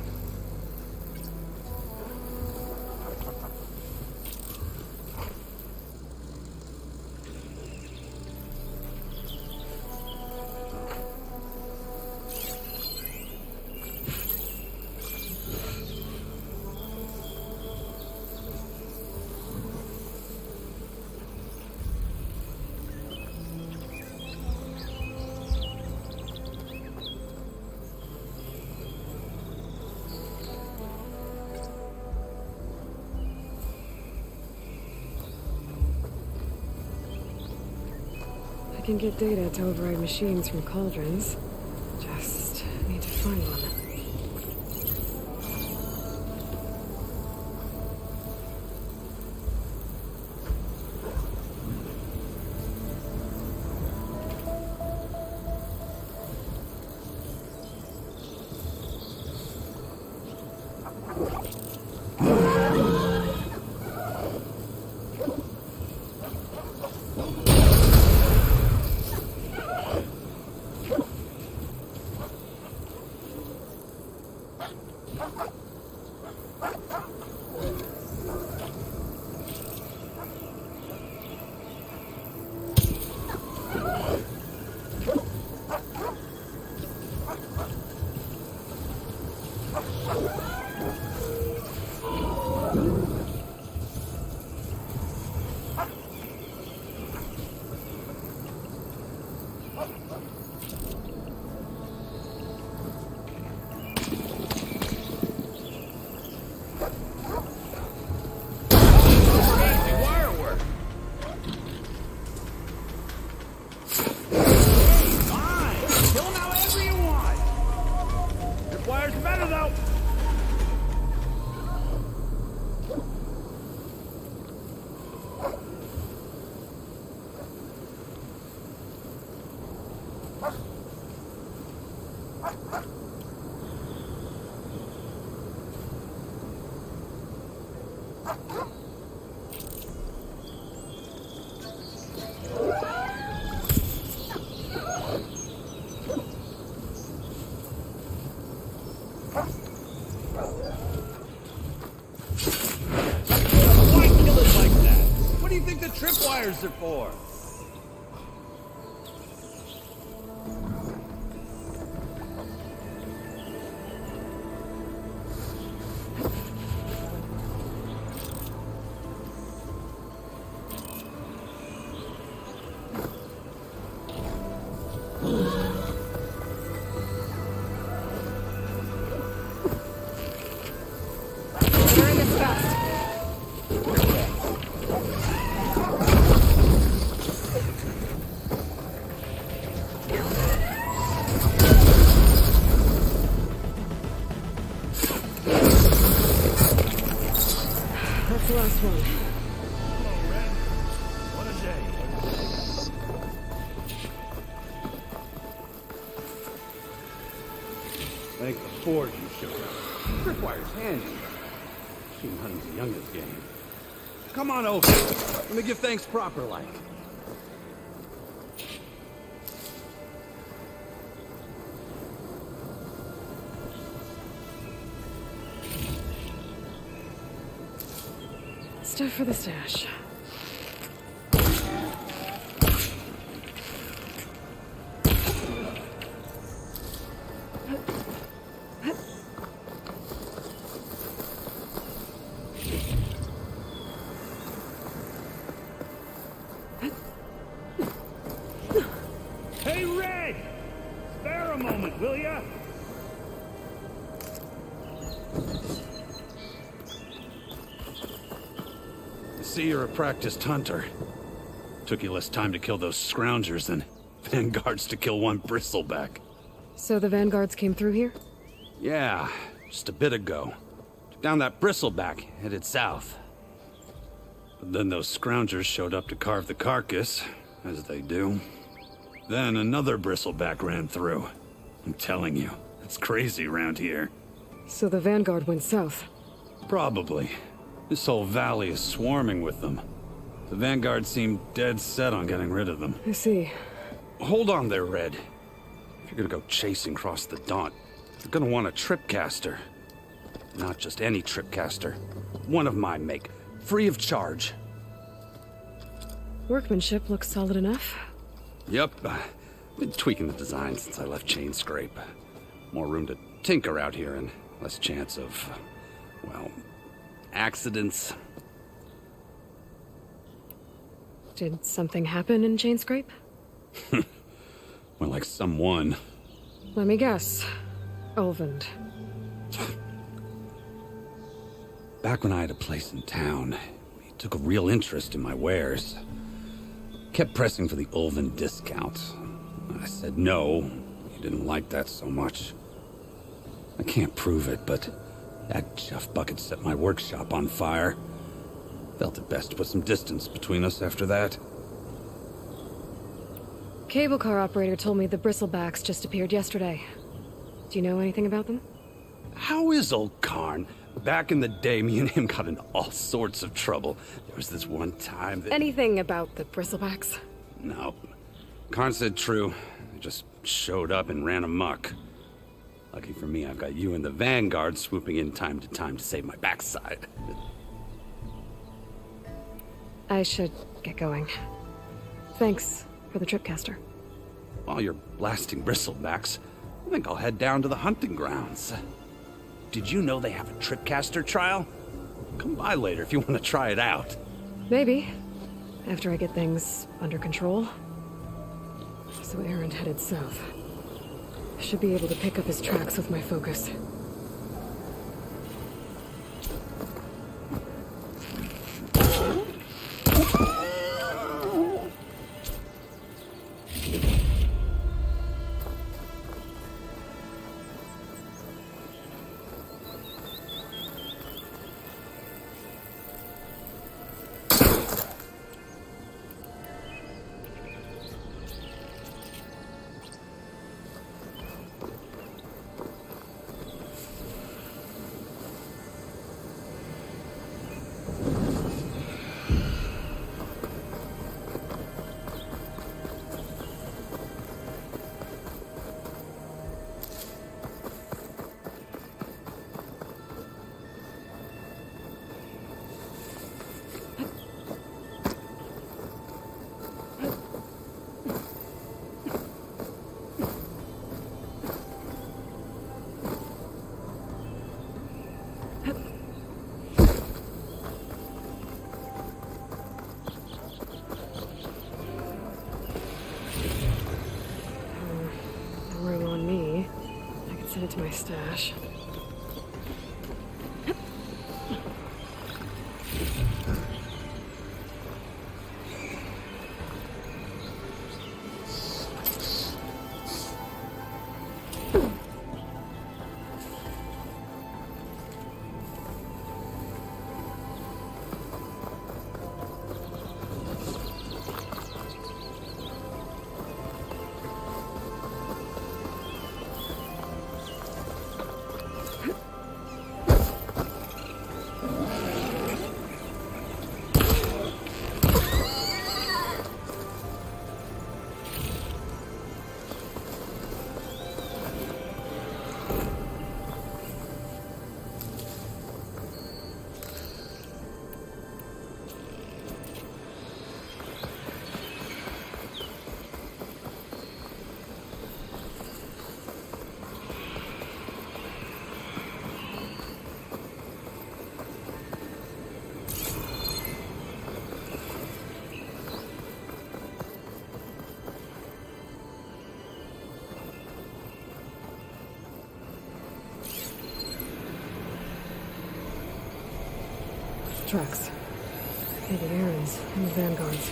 can get data to override machines from cauldrons. Just need to find one. Tripwires are for? Thank the Ford you showed up. Tripwire's handy. Machine hunting's the youngest game. Come on over. Let me give thanks proper like. Stuff for the stash. Hey, Red! Spare a moment, will ya? I see you're a practiced hunter. Took you less time to kill those scroungers than vanguards to kill one bristleback. So the vanguards came through here? Yeah, just a bit ago. Took down that bristleback, headed south. But then those scroungers showed up to carve the carcass, as they do. Then another bristleback ran through. I'm telling you, it's crazy around here. So the vanguard went south? Probably. This whole valley is swarming with them. The vanguard seemed dead set on getting rid of them. I see. Hold on there, Red. If you're gonna go chasing across the Daunt, you're gonna want a tripcaster. Not just any tripcaster. One of my make. Free of charge. Workmanship looks solid enough. Yep. Been tweaking the design since I left Chain Scrape. More room to tinker out here and less chance of, well, accidents. Did something happen in Chain Scrape? Well, like someone. Let me guess. Ulvund. Back when I had a place in town, he took a real interest in my wares. kept pressing for the Ulven discount. I said no. He didn't like that so much. I can't prove it, but that chuff bucket set my workshop on fire. Felt it best to put some distance between us after that. Cable car operator told me the bristlebacks just appeared yesterday. Do you know anything about them? How is old Karn? Back in the day, me and him got into all sorts of trouble. There was this one time that... Anything about the bristlebacks? No. Karn said true. They just showed up and ran amok. Lucky for me, I've got you and the Vanguard swooping in time to save my backside. I should get going. Thanks for the tripcaster. While you're blasting bristlebacks, I think I'll head down to the hunting grounds. Did you know they have a tripcaster trial? Come by later if you want to try it out. Maybe. After I get things under control. So Aaron headed south. I should be able to pick up his tracks with my focus. Send it to my stash. Tracks. Maybe Aaron's and the Vanguard's.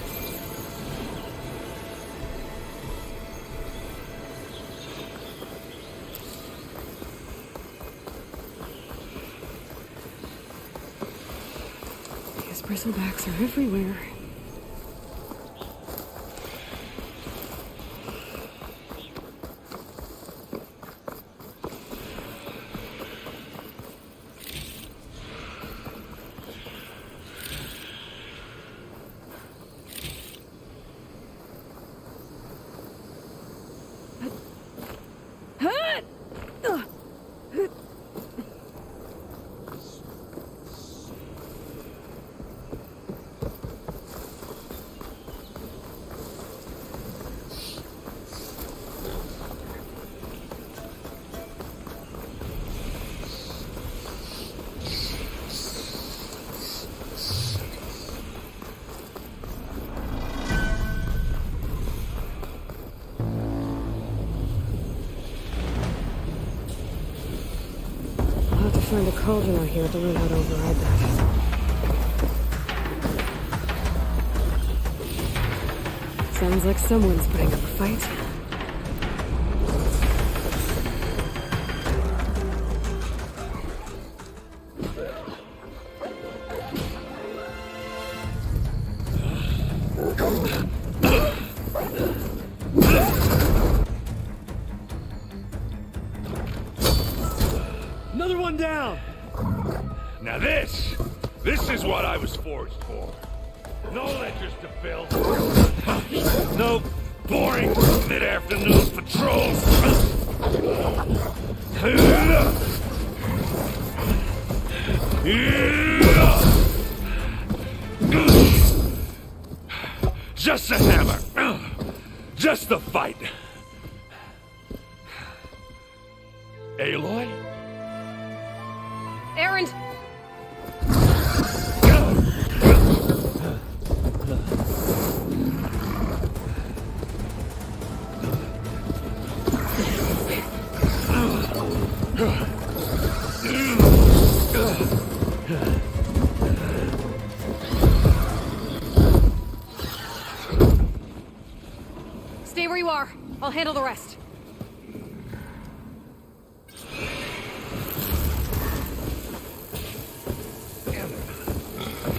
These bristlebacks are everywhere. Find a cauldron out here to learn how to override that. Sounds like someone's putting up a fight. Another one down! Now this is what I was forged for. No ledgers to fill. No boring mid-afternoon patrols. Just a hammer. Just the fight. Aloy? Aaron! Stay where you are. I'll handle the rest.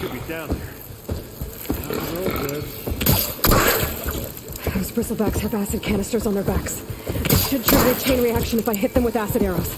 Could be down there. Those bristlebacks have acid canisters on their backs. It should trigger a chain reaction if I hit them with acid arrows.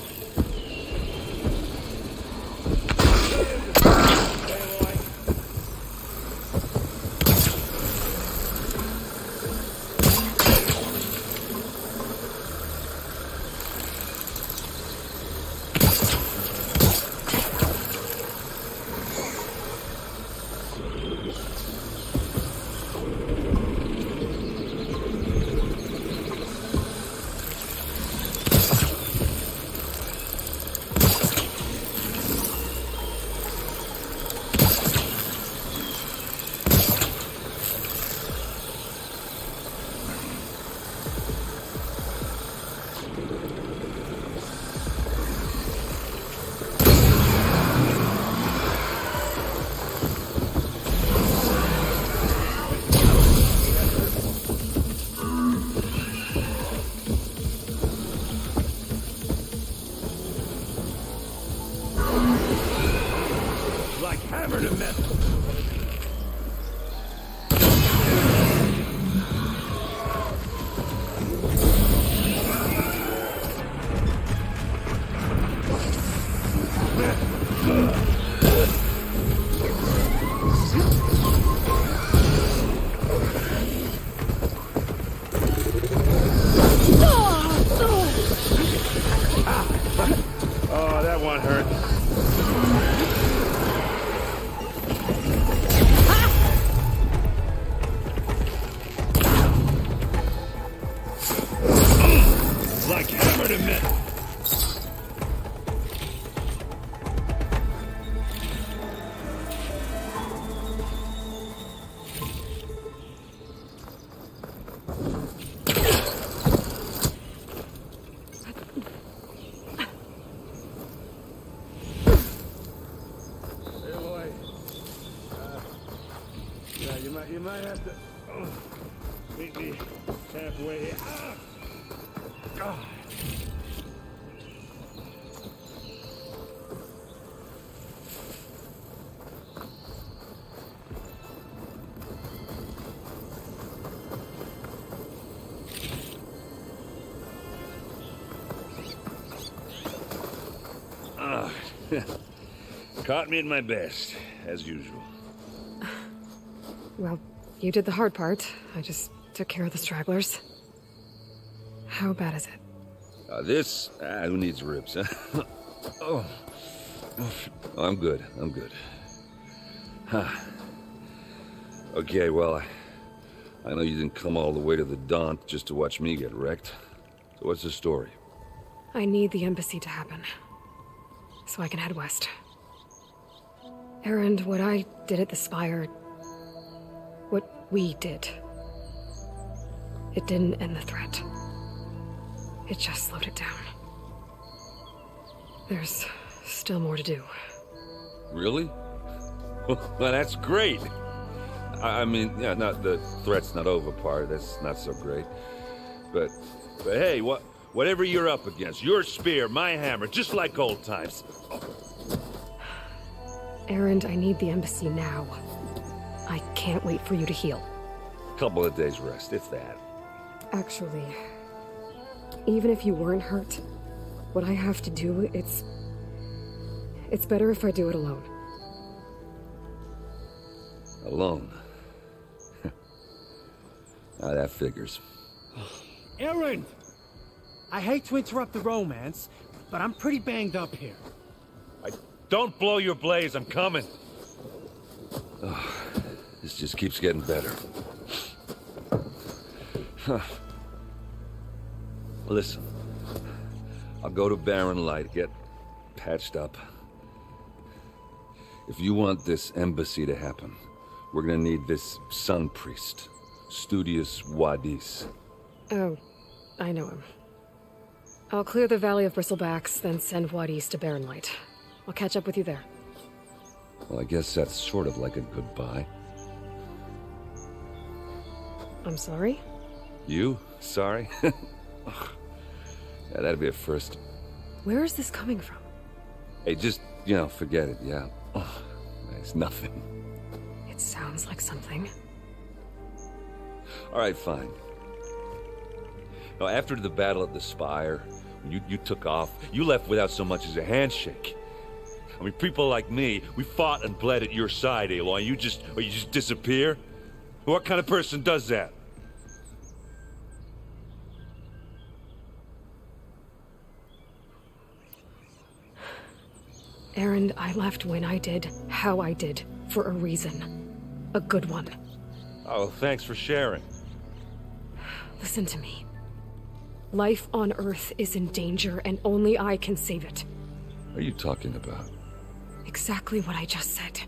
Oh, that one hurt. Like hammer to metal. You might have to meet me halfway here. God. Caught me at my best, as usual. Well, you did the hard part. I just took care of the stragglers. How bad is it? Who needs ribs, huh? Oh, I'm good. Huh. Okay, well, I know you didn't come all the way to the Daunt just to watch me get wrecked. So what's the story? I need the embassy to happen, so I can head west. Aaron, what I did at the Spire, what we did, it didn't end the threat. It just slowed it down. There's still more to do. Really? Well, that's great. I mean, yeah, not the threat's not over part. That's not so great. But hey, whatever you're up against, your spear, my hammer, just like old times. Erend, I need the embassy now. I can't wait for you to heal. Couple of days rest, if that. Actually, even if you weren't hurt, what I have to do, it's better if I do it alone. Alone? Now that figures. Erend! I hate to interrupt the romance, but I'm pretty banged up here. Don't blow your blaze, I'm coming. Oh, this just keeps getting better. Huh. Listen, I'll go to Barren Light, get patched up. If you want this embassy to happen, we're gonna need this sun priest, Studius Wadis. Oh, I know him. I'll clear the Valley of Bristlebacks, then send Wadis to Barren Light. I'll catch up with you there. Well, I guess that's sort of like a goodbye. I'm sorry? You? Sorry? Yeah, that'd be a first. Where is this coming from? Hey, just, forget it, yeah. Oh, it's nothing. It sounds like something. All right, fine. Now, after the battle at the Spire, when you took off, you left without so much as a handshake. I mean, people like me, we fought and bled at your side, Aloy. You just disappear? What kind of person does that? Erend, I left when I did, how I did, for a reason. A good one. Oh, thanks for sharing. Listen to me. Life on Earth is in danger, and only I can save it. What are you talking about? Exactly what I just said.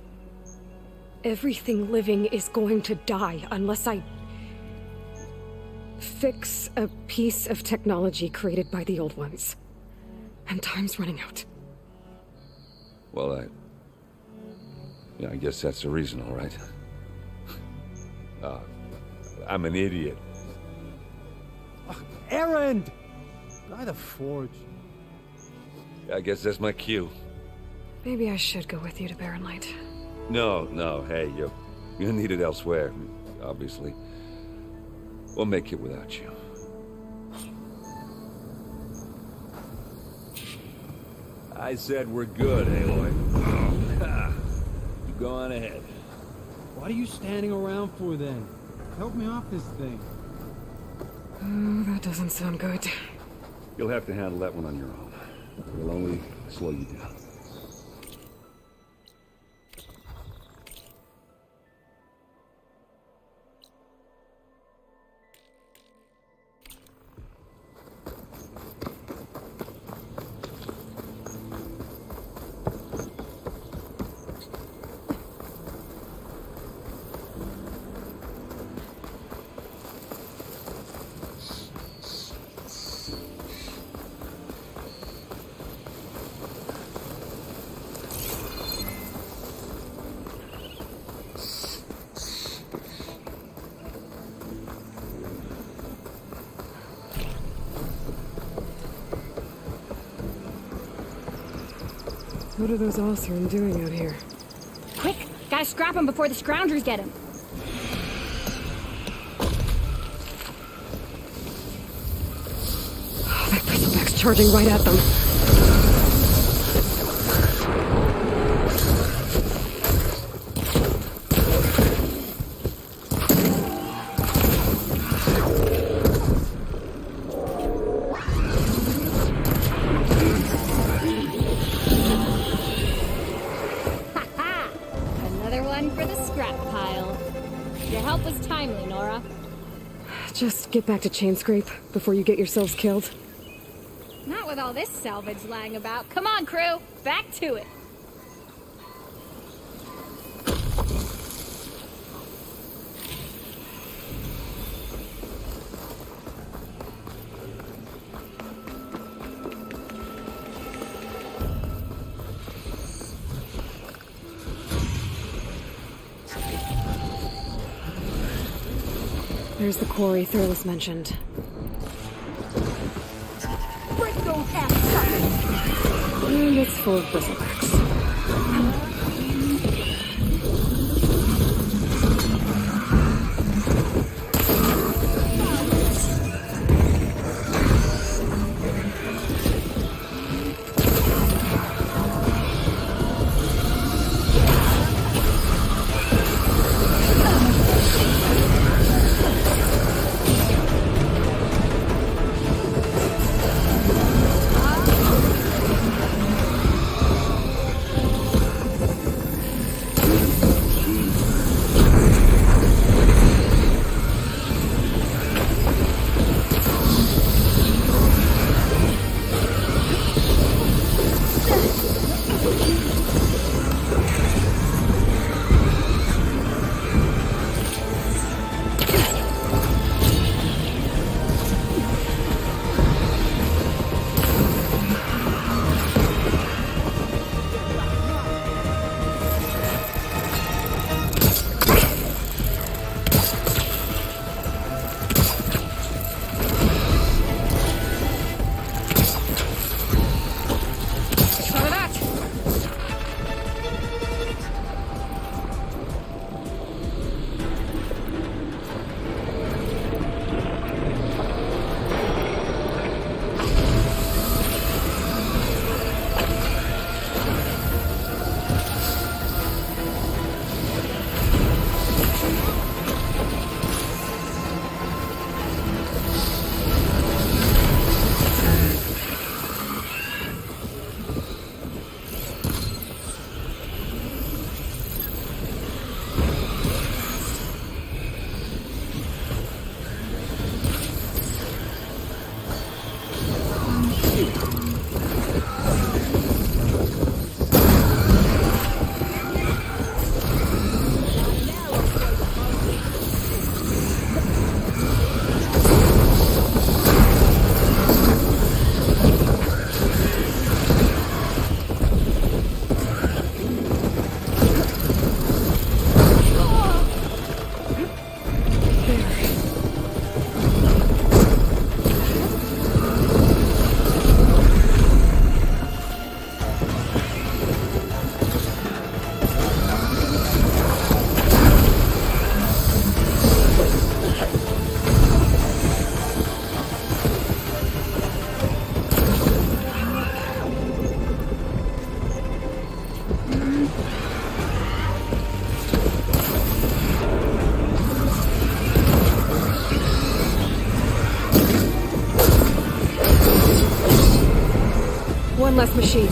Everything living is going to die unless I fix a piece of technology created by the old ones. And time's running out. Well, I guess that's the reason, all right. I'm an idiot. Erend! By the forge. I guess that's my cue. Maybe I should go with you to Barren Light. No, hey, you're needed elsewhere, obviously. We'll make it without you. I said we're good, Aloy. You go on ahead. What are you standing around for then? Help me off this thing. Oh, that doesn't sound good. You'll have to handle that one on your own. We'll only slow you down. What are those Oseram doing out here? Quick! Gotta scrap him before the scroungers get him. Oh, that bristleback's charging right at them. Just get back to Chainscrape before you get yourselves killed. Not with all this salvage lying about. Come on, crew. Back to it. There's the quarry Thurles mentioned. Break those ass And it's full of bristlebacks. One less machine.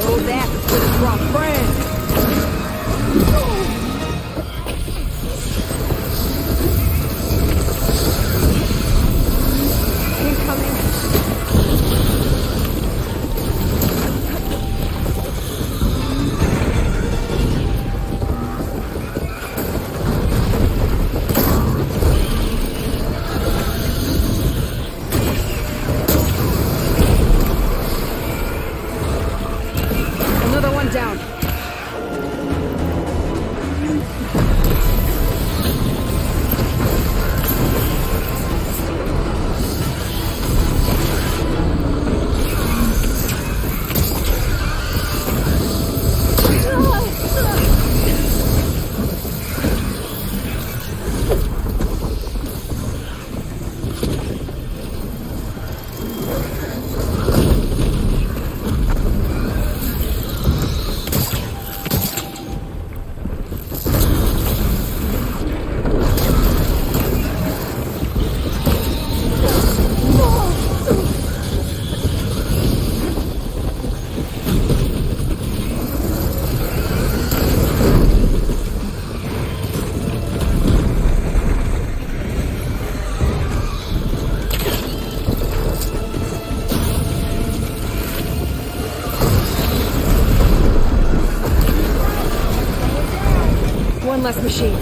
Those asses could have brought friends. Another one down. One less machine.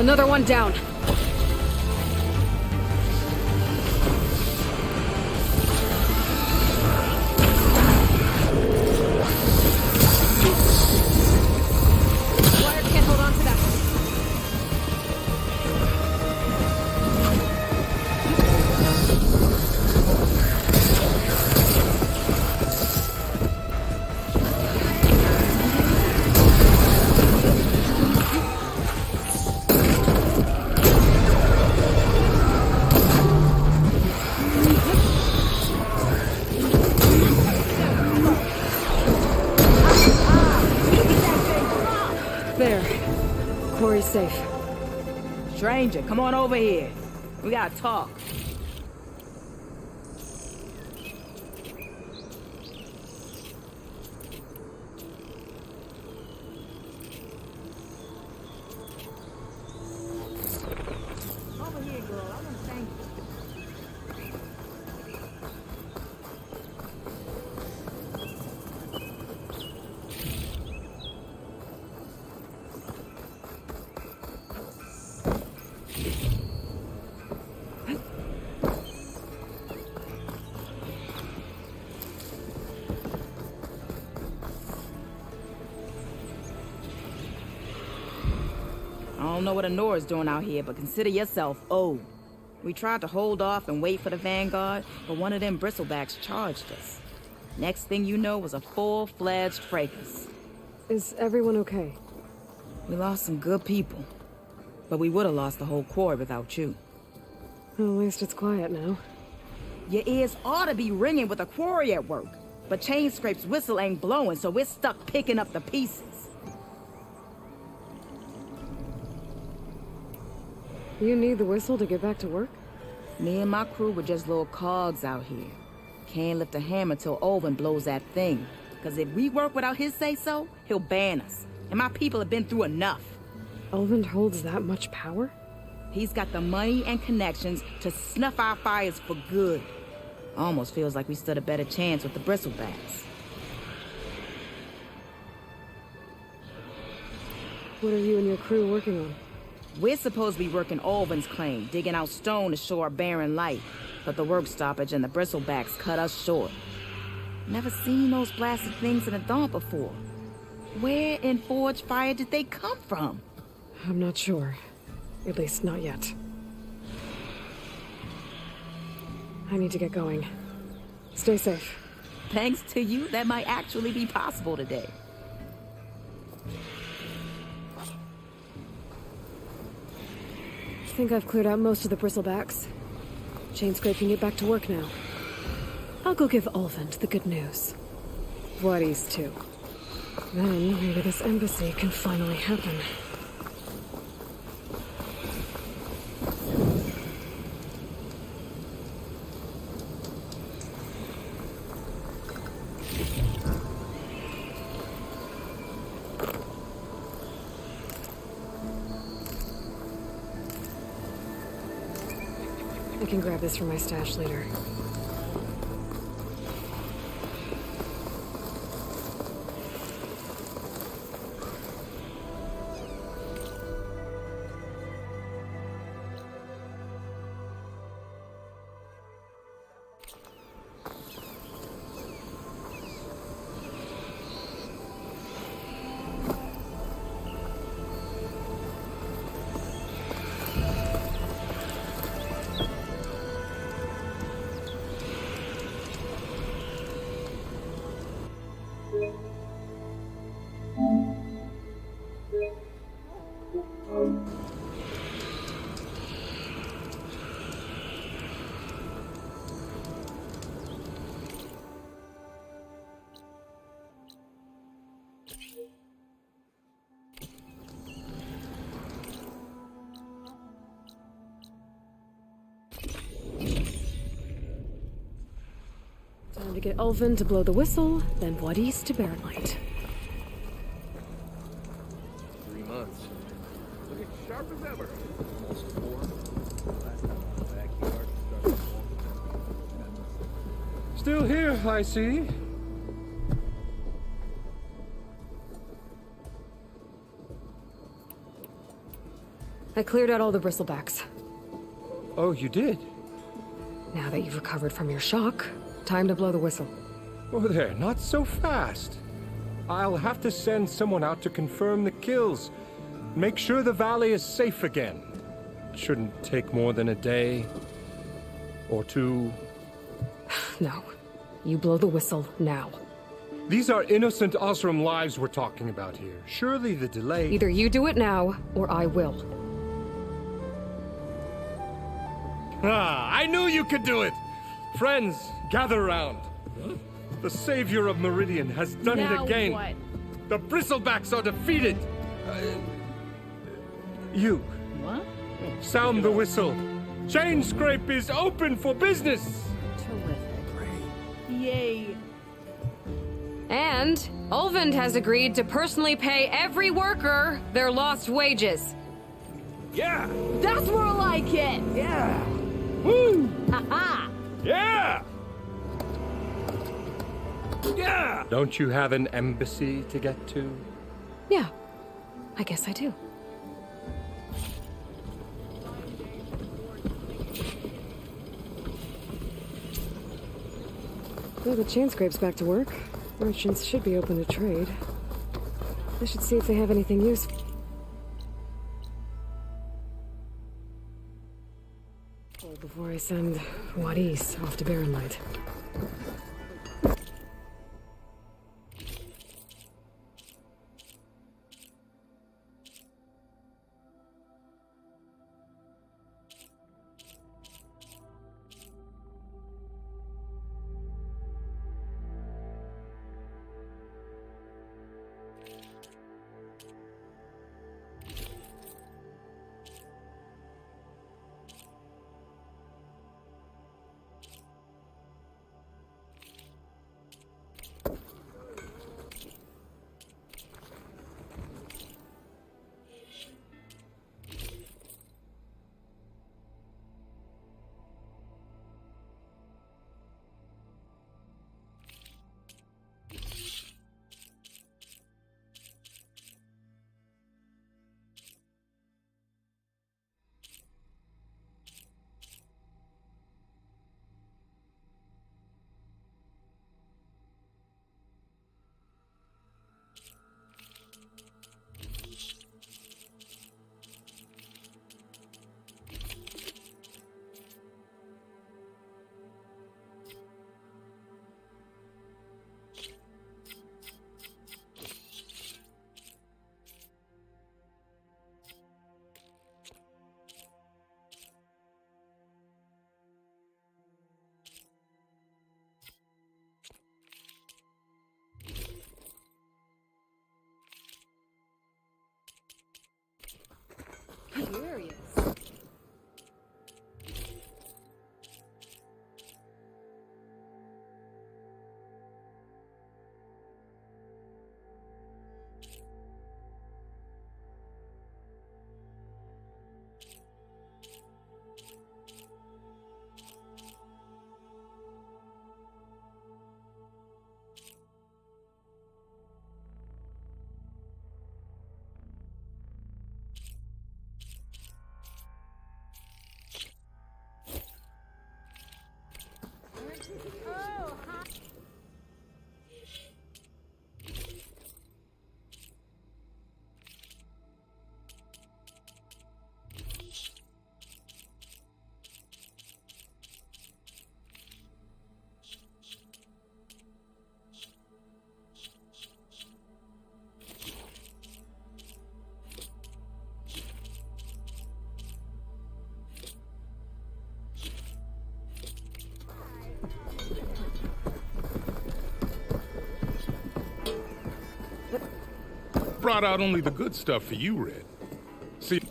Another one down. Wire can't hold on to that. There. Quarry's safe. Stranger, come on over here. We gotta talk. Over here, girl. I wanna thank you. I don't know what Honor's doing out here, but consider yourself owed. We tried to hold off and wait for the vanguard, but one of them bristlebacks charged us. Next thing you know was a full-fledged fracas. Is everyone okay? We lost some good people, but we would have lost the whole quarry without you. Well, at least it's quiet now. Your ears ought to be ringing with a quarry at work, but Chain Scrape's whistle ain't blowing, so we're stuck picking up the pieces. You need the whistle to get back to work? Me and my crew were just little cogs out here. Can't lift a hammer till Olwen blows that thing. Because if we work without his say-so, he'll ban us. And my people have been through enough. Olwen holds that much power? He's got the money and connections to snuff our fires for good. Almost feels like we stood a better chance with the bristlebacks. What are you and your crew working on? We're supposed to be working Olwen's claim, digging out stone to show our barren light. But the work stoppage and the bristlebacks cut us short. Never seen those blasted things in the dawn before. Where in Forge Fire did they come from? I'm not sure. At least not yet. I need to get going. Stay safe. Thanks to you, that might actually be possible today. I think I've cleared out most of the bristlebacks. Chain Scrape can get back to work now. I'll go give Olwen the good news. Vladi's too. Then maybe this embassy can finally happen. I can grab this from my stash later. Time to get Olwen to blow the whistle, then Vladi's to bear light. 3 months. Looking sharp as ever. Almost 4. Last time in the backyard, started walking. Still here, I see. I cleared out all the bristlebacks. Oh, you did? Now that you've recovered from your shock, time to blow the whistle. Oh, there, not so fast. I'll have to send someone out to confirm the kills. Make sure the valley is safe again. Shouldn't take more than a day. Or two. No. You blow the whistle now. These are innocent Osram lives we're talking about here. Surely the delay... Either you do it now, or I will. Ah, I knew you could do it! Friends, gather round. The savior of Meridian has done it Now again. what? The bristlebacks are defeated. You. What? Sound the whistle. Chain Scrape is open for business. Yay. And Olvend has agreed to personally pay every worker their lost wages. Yeah! That's more like it! Yeah! Woo! Ha-ha! Yeah! Yeah! Don't you have an embassy to get to? Yeah, I guess I do. Well, the chain scrape's back to work. Merchants should be open to trade. I should see if they have anything useful. Before I send Mathijs off to Barren Light. Curious. Brought out only the good stuff for you, Red. See...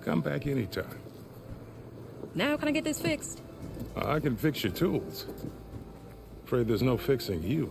Come back anytime. Now can I get this fixed? I can fix your tools. Afraid there's no fixing you.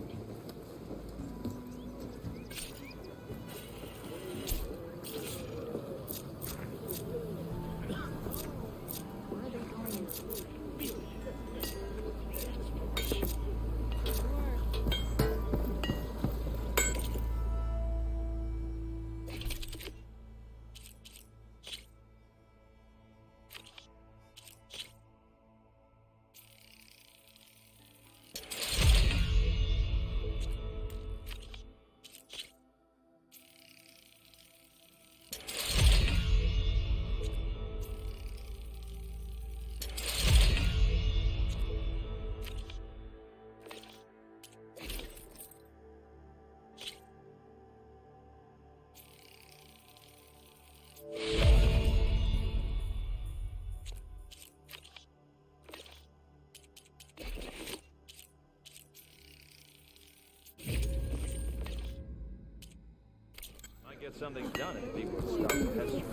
Get something done if people stop pestering.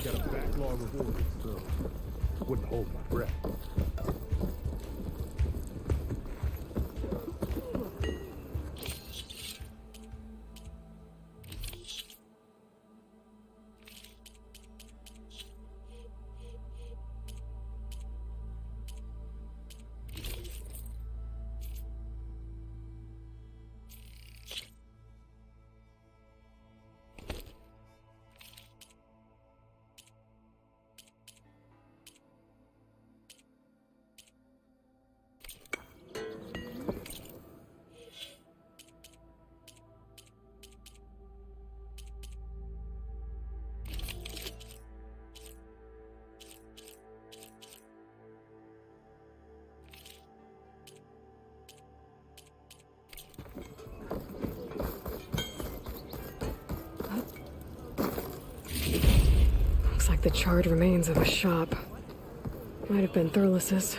Got a backlog of orders, so I wouldn't hold my breath. Like the charred remains of a shop. Might have been Thurles's.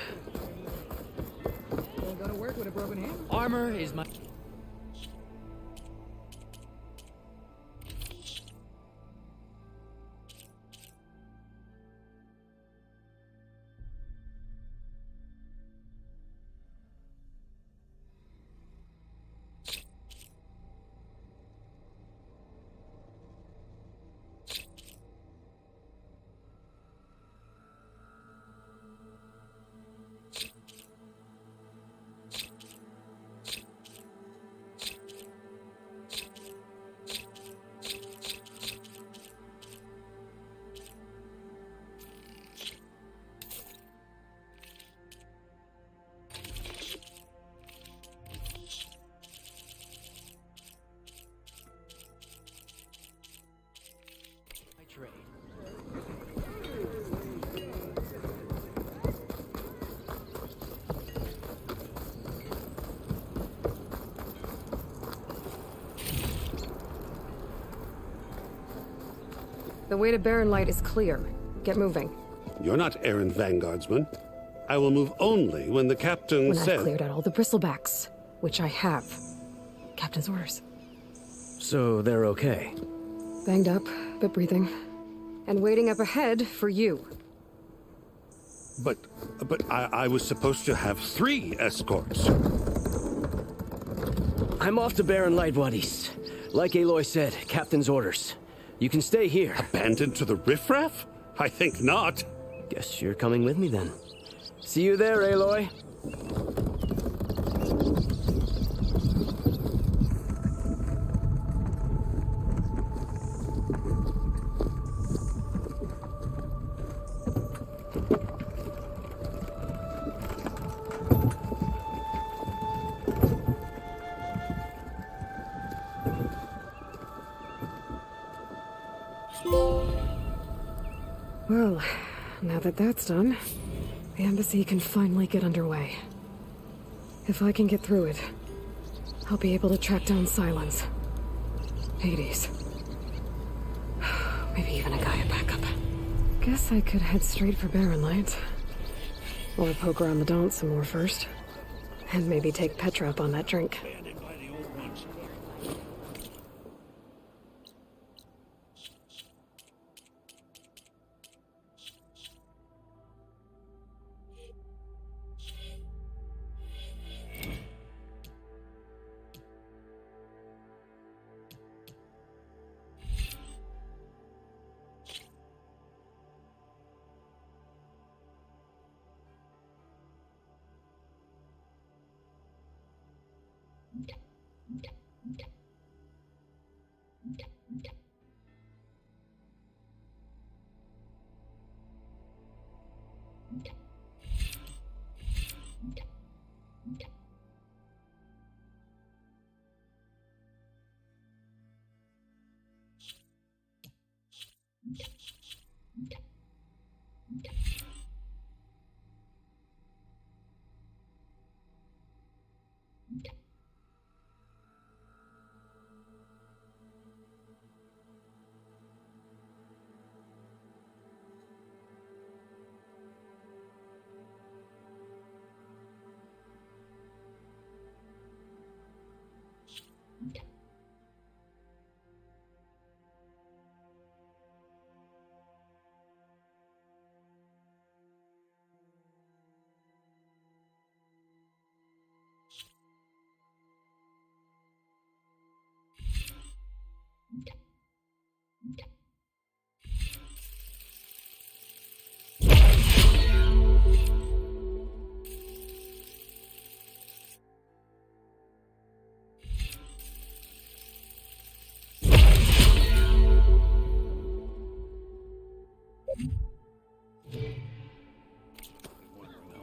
Won't go to work with a broken hand. Armor is my... The way to Barren Light is clear. Get moving. You're not errand vanguardsman. I will move only when the captain When says... I've cleared out all the bristlebacks, which I have. Captain's orders. So they're okay? Banged up, but breathing. And waiting up ahead for you. But I was supposed to have 3 escorts. I'm off to Barren Light, Wadis. Like Aloy said, Captain's orders. You can stay here. Abandoned to the riffraff? I think not. Guess you're coming with me then. See you there, Aloy. Well, now that that's done, the embassy can finally get underway. If I can get through it, I'll be able to track down Silence. Hades. Maybe even a Gaia backup. Guess I could head straight for Barren Light. Or poke around the Daunt some more first. And maybe take Petra up on that drink.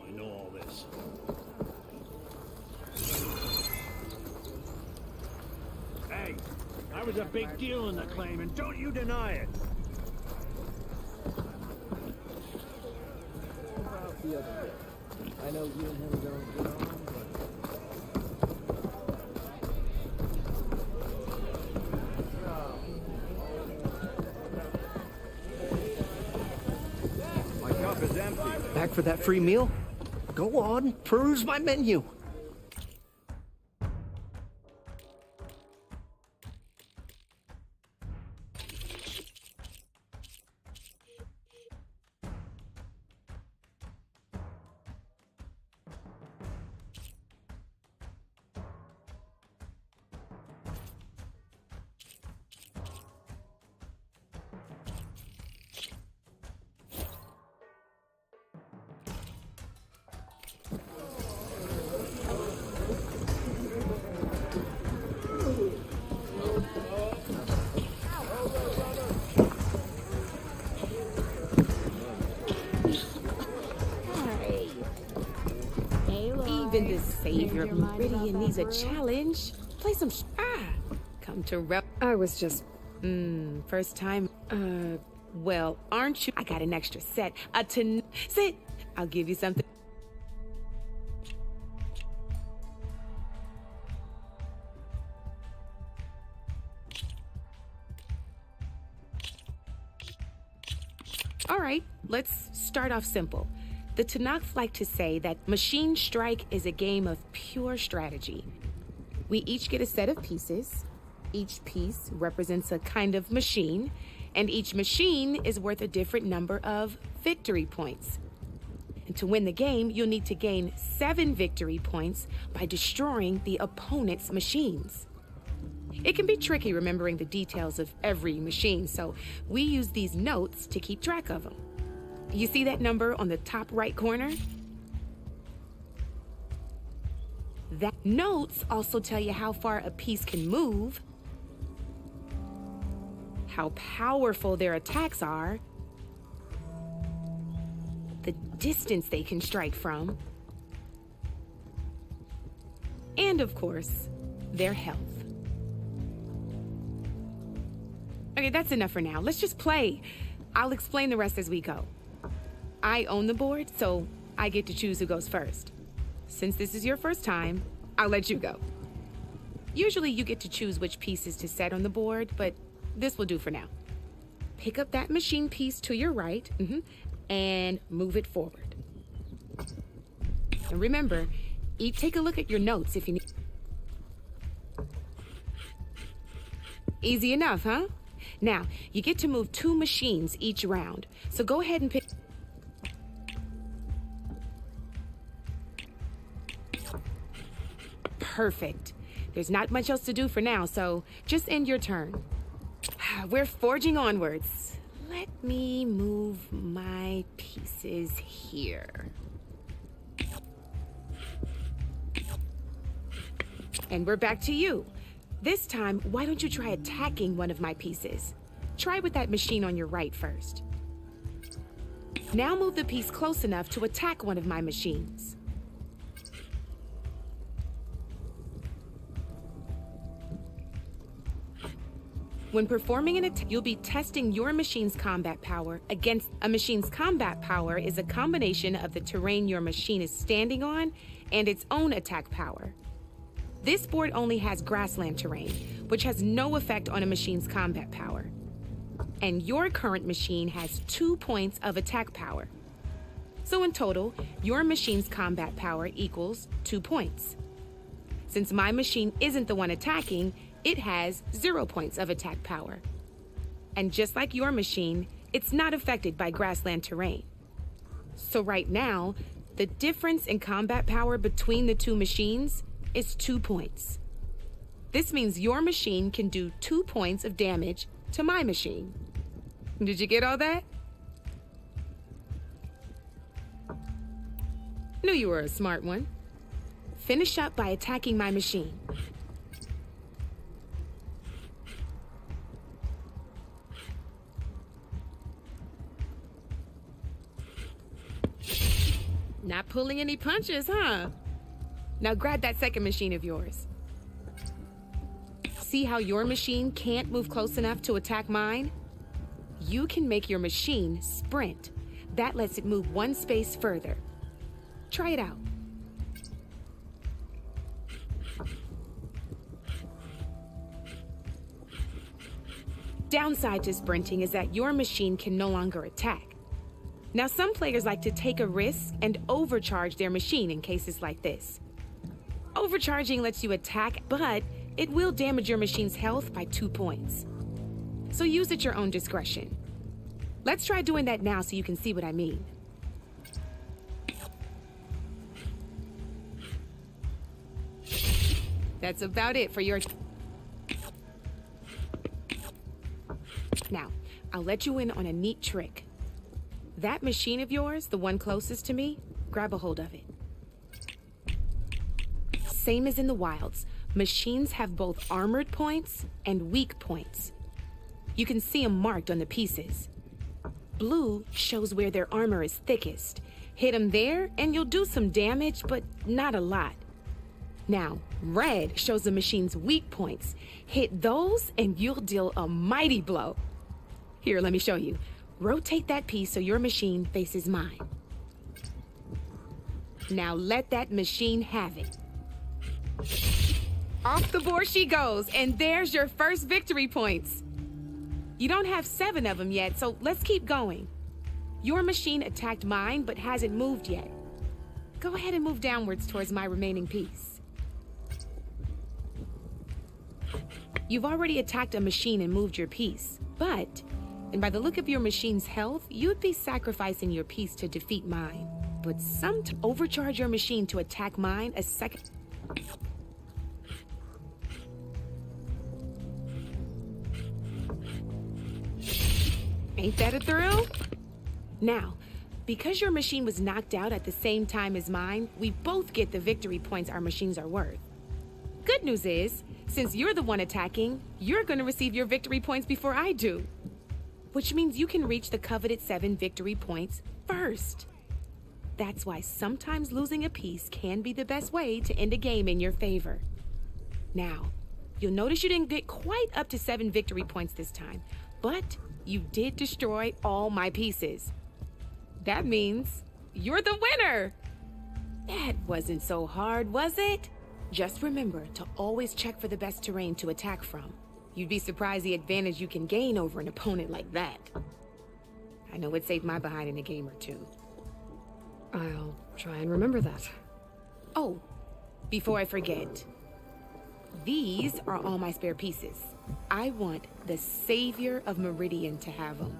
I know all this. Hey, I was a big deal in the claim, and don't you deny it. About the other bit. I know you and him don't get on, My cup is empty. Back for that free meal? Go on, peruse my menu. Even the savior of Meridian needs a challenge. Play some come to rep. I was just... first time. Well, aren't you? I got an extra set. Sit. I'll give you something. All right, let's start off simple. The Tanakh like to say that Machine Strike is a game of pure strategy. We each get a set of pieces. Each piece represents a kind of machine, and each machine is worth a different number of victory points. And to win the game, you'll need to gain 7 victory points by destroying the opponent's machines. It can be tricky remembering the details of every machine, so we use these notes to keep track of them. You see that number on the top right corner? That notes also tell you how far a piece can move, how powerful their attacks are, the distance they can strike from, and of course, their health. Okay, that's enough for now. Let's just play. I'll explain the rest as we go. I own the board, so I get to choose who goes first. Since this is your first time, I'll let you go. Usually you get to choose which pieces to set on the board, but this will do for now. Pick up that machine piece to your right, and move it forward. And remember, take a look at your notes if you need. Easy enough, huh? Now, you get to move 2 machines each round, so go ahead and pick. Perfect. There's not much else to do for now, so just end your turn. We're forging onwards. Let me move my pieces here. And we're back to you. This time, why don't you try attacking one of my pieces? Try with that machine on your right first. Now move the piece close enough to attack one of my machines. When performing an attack, you'll be testing your machine's combat power against a machine's combat power is a combination of the terrain your machine is standing on and its own attack power. This board only has grassland terrain, which has no effect on a machine's combat power. And your current machine has 2 points of attack power. So in total, your machine's combat power equals 2 points. Since my machine isn't the one attacking, it has 0 points of attack power. And just like your machine, it's not affected by grassland terrain. So right now, the difference in combat power between the two machines is 2 points. This means your machine can do 2 points of damage to my machine. Did you get all that? Knew you were a smart one. Finish up by attacking my machine. Not pulling any punches, huh? Now grab that second machine of yours. See how your machine can't move close enough to attack mine? You can make your machine sprint. That lets it move 1 space further. Try it out. Downside to sprinting is that your machine can no longer attack. Now, some players like to take a risk and overcharge their machine in cases like this. Overcharging lets you attack, but it will damage your machine's health by 2 points. So use at your own discretion. Let's try doing that now so you can see what I mean. That's about it for your... Now, I'll let you in on a neat trick. That machine of yours, the one closest to me, grab a hold of it. Same as in the wilds, machines have both armored points and weak points. You can see them marked on the pieces. Blue shows where their armor is thickest. Hit them there and you'll do some damage, but not a lot. Now, red shows the machine's weak points. Hit those and you'll deal a mighty blow. Here, let me show you. Rotate that piece so your machine faces mine. Now let that machine have it. Off the board she goes, and there's your first victory points. You don't have 7 of them yet, so let's keep going. Your machine attacked mine, but hasn't moved yet. Go ahead and move downwards towards my remaining piece. You've already attacked a machine and moved your piece, but... and by the look of your machine's health, you'd be sacrificing your piece to defeat mine. But overcharge your machine to attack mine a second. Ain't that a thrill? Now, because your machine was knocked out at the same time as mine, we both get the victory points our machines are worth. Good news is, since you're the one attacking, you're gonna receive your victory points before I do. Which means you can reach the coveted 7 victory points first. That's why sometimes losing a piece can be the best way to end a game in your favor. Now, you'll notice you didn't get quite up to 7 victory points this time, but you did destroy all my pieces. That means you're the winner! That wasn't so hard, was it? Just remember to always check for the best terrain to attack from. You'd be surprised the advantage you can gain over an opponent like that. I know it saved my behind in a game or two. I'll try and remember that. Oh, before I forget, these are all my spare pieces. I want the Savior of Meridian to have them.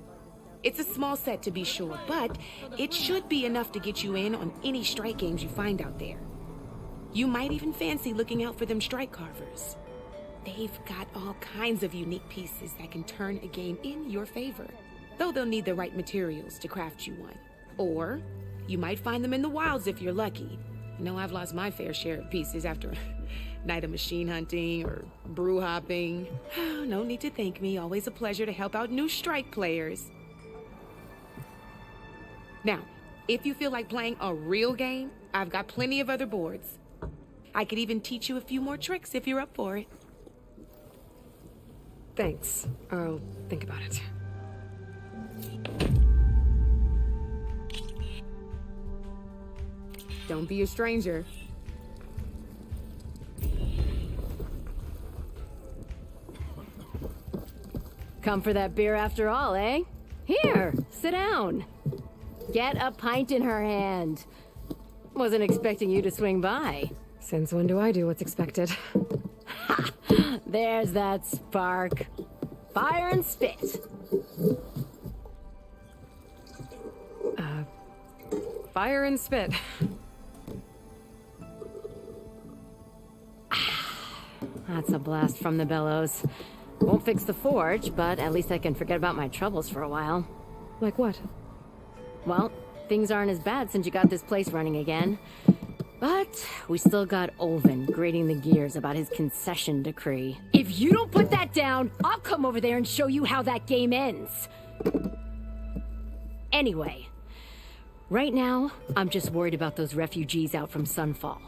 It's a small set to be sure, but it should be enough to get you in on any strike games you find out there. You might even fancy looking out for them strike carvers. They've got all kinds of unique pieces that can turn a game in your favor, though they'll need the right materials to craft you one. Or you might find them in the wilds if you're lucky. I know I've lost my fair share of pieces after a night of machine hunting or brew hopping. No need to thank me. Always a pleasure to help out new strike players. Now, if you feel like playing a real game, I've got plenty of other boards. I could even teach you a few more tricks if you're up for it. Thanks. I'll think about it. Don't be a stranger. Come for that beer after all, eh? Here, sit down. Get a pint in her hand. Wasn't expecting you to swing by. Since when do I do what's expected? Ha! There's that spark. Fire and spit. Fire and spit. That's a blast from the bellows. Won't fix the forge, but at least I can forget about my troubles for a while. Like what? Well, things aren't as bad since you got this place running again. But we still got Olven grating the gears about his concession decree. If you don't put that down, I'll come over there and show you how that game ends. Anyway, right now, I'm just worried about those refugees out from Sunfall.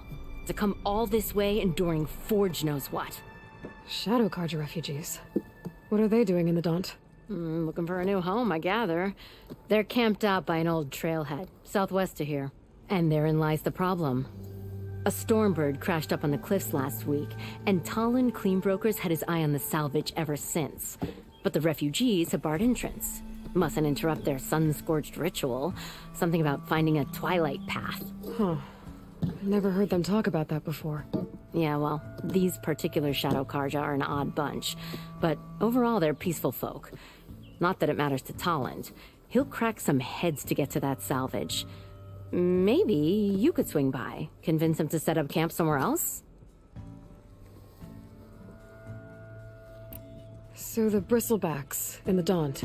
To come all this way enduring Forge knows what. Shadow Carja refugees. What are they doing in the Daunt? Looking for a new home, I gather. They're camped out by an old trailhead, southwest of here. And therein lies the problem. A stormbird crashed up on the cliffs last week, and Talon Cleanbrokers had his eye on the salvage ever since. But the refugees have barred entrance. Mustn't interrupt their sun-scorched ritual. Something about finding a twilight path. Huh. Never heard them talk about that before. Yeah, well, these particular Shadow Carja are an odd bunch. But overall, they're peaceful folk. Not that it matters to Talland. He'll crack some heads to get to that salvage. Maybe you could swing by, convince him to set up camp somewhere else? So the bristlebacks in the Daunt.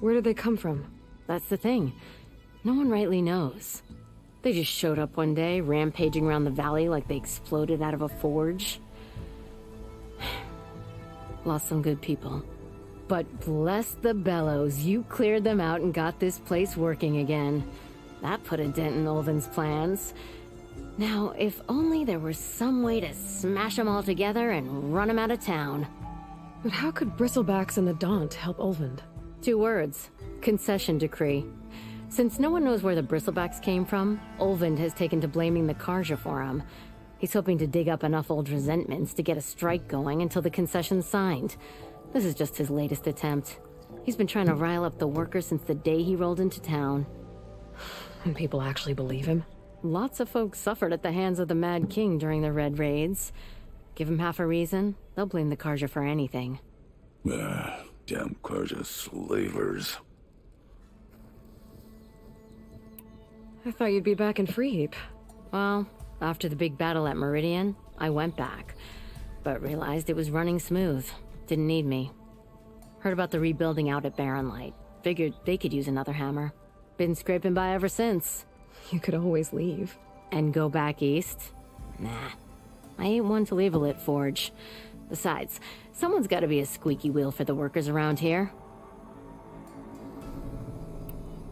Where did they come from? That's the thing. No one rightly knows. They just showed up one day, rampaging around the valley like they exploded out of a forge. Lost some good people. But bless the bellows, you cleared them out and got this place working again. That put a dent in Olven's plans. Now, if only there was some way to smash them all together and run them out of town. But how could bristlebacks in the Daunt help Olven? 2 words. Concession decree. Since no one knows where the bristlebacks came from, Olven has taken to blaming the Carja for them. He's hoping to dig up enough old resentments to get a strike going until the concession's signed. This is just his latest attempt. He's been trying to rile up the workers since the day he rolled into town. And people actually believe him? Lots of folks suffered at the hands of the Mad King during the Red Raids. Give them half a reason, they'll blame the Carja for anything. Damn Carja slavers. I thought you'd be back in Freeheap. Well, after the big battle at Meridian, I went back. But realized it was running smooth. Didn't need me. Heard about the rebuilding out at Barren Light. Figured they could use another hammer. Been scraping by ever since. You could always leave. And go back east? Nah. I ain't one to leave a lit forge. Besides, someone's gotta be a squeaky wheel for the workers around here.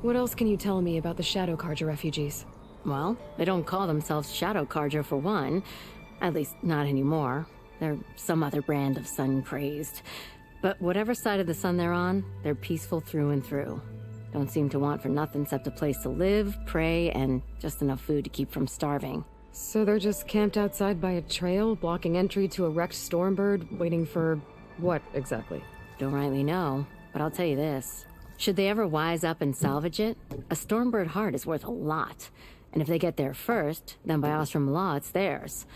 What else can you tell me about the Shadow Carja refugees? Well, they don't call themselves Shadow Carja for one. At least, not anymore. They're some other brand of sun-crazed. But whatever side of the sun they're on, they're peaceful through and through. Don't seem to want for nothing except a place to live, pray, and just enough food to keep from starving. So they're just camped outside by a trail, blocking entry to a wrecked stormbird, waiting for what, exactly? Don't rightly know, but I'll tell you this. Should they ever wise up and salvage it, a stormbird heart is worth a lot. And if they get there first, then by Ostrom law, it's theirs.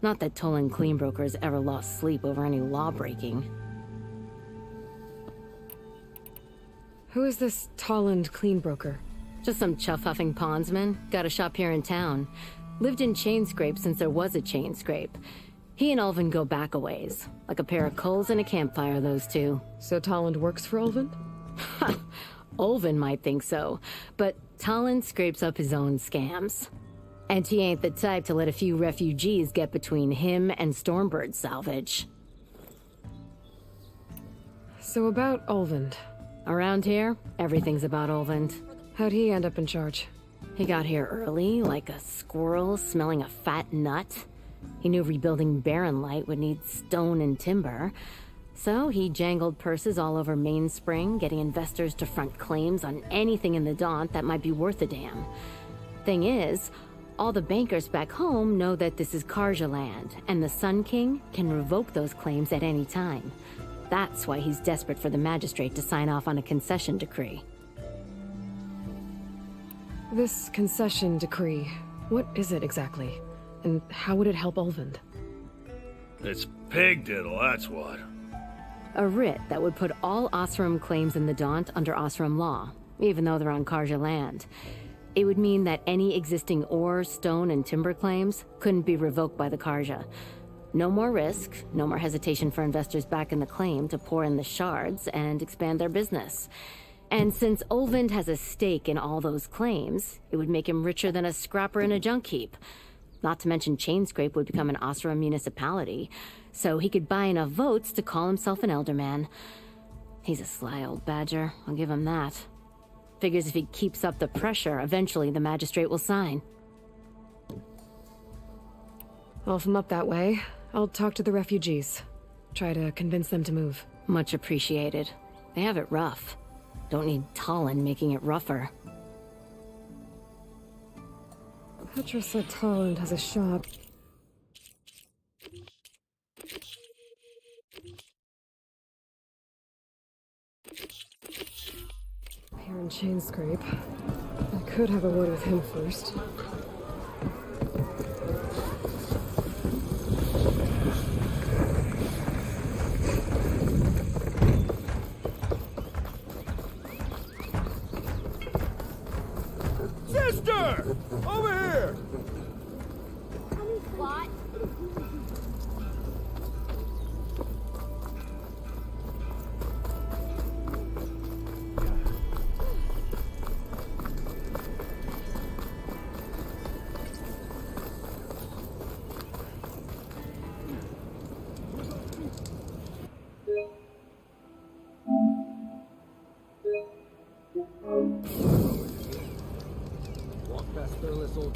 Not that Tolan Cleanbrokers ever lost sleep over any law-breaking. Who is this Talland Cleanbroker? Just some chuff-huffing pondsman. Got a shop here in town. Lived in Chainscrape since there was a Chainscrape. He and Ulvin go back a ways. Like a pair of coals and a campfire, those two. So Talland works for Ulvin? Ulvin might think so, but Talland scrapes up his own scams. And he ain't the type to let a few refugees get between him and Stormbird salvage. So about Olvend. Around here, everything's about Olvend. How'd he end up in charge? He got here early, like a squirrel smelling a fat nut. He knew rebuilding Barren Light would need stone and timber. So he jangled purses all over Mainspring, getting investors to front claims on anything in the Daunt that might be worth a damn. Thing is, all the bankers back home know that this is Karja land, and the Sun King can revoke those claims at any time. That's why he's desperate for the magistrate to sign off on a concession decree. This concession decree, what is it exactly? And how would it help Olvend? It's pig diddle, that's what. A writ that would put all Osram claims in the Daunt under Osram law, even though they're on Karja land. It would mean that any existing ore, stone, and timber claims couldn't be revoked by the Karja. No more risk, no more hesitation for investors back in the claim to pour in the shards and expand their business. And since Olvend has a stake in all those claims, it would make him richer than a scrapper in a junk heap. Not to mention Chainscrape would become an Osram municipality, so he could buy enough votes to call himself an elderman. He's a sly old badger, I'll give him that. Figures if he keeps up the pressure, eventually the magistrate will sign. Well, if I'm up that way, I'll talk to the refugees. Try to convince them to move. Much appreciated. They have it rough. Don't need Talon making it rougher. Petra said Talland has a shop. Here in Chainscrape. I could have a word with him first. Sister! Over here! What? Walk past their little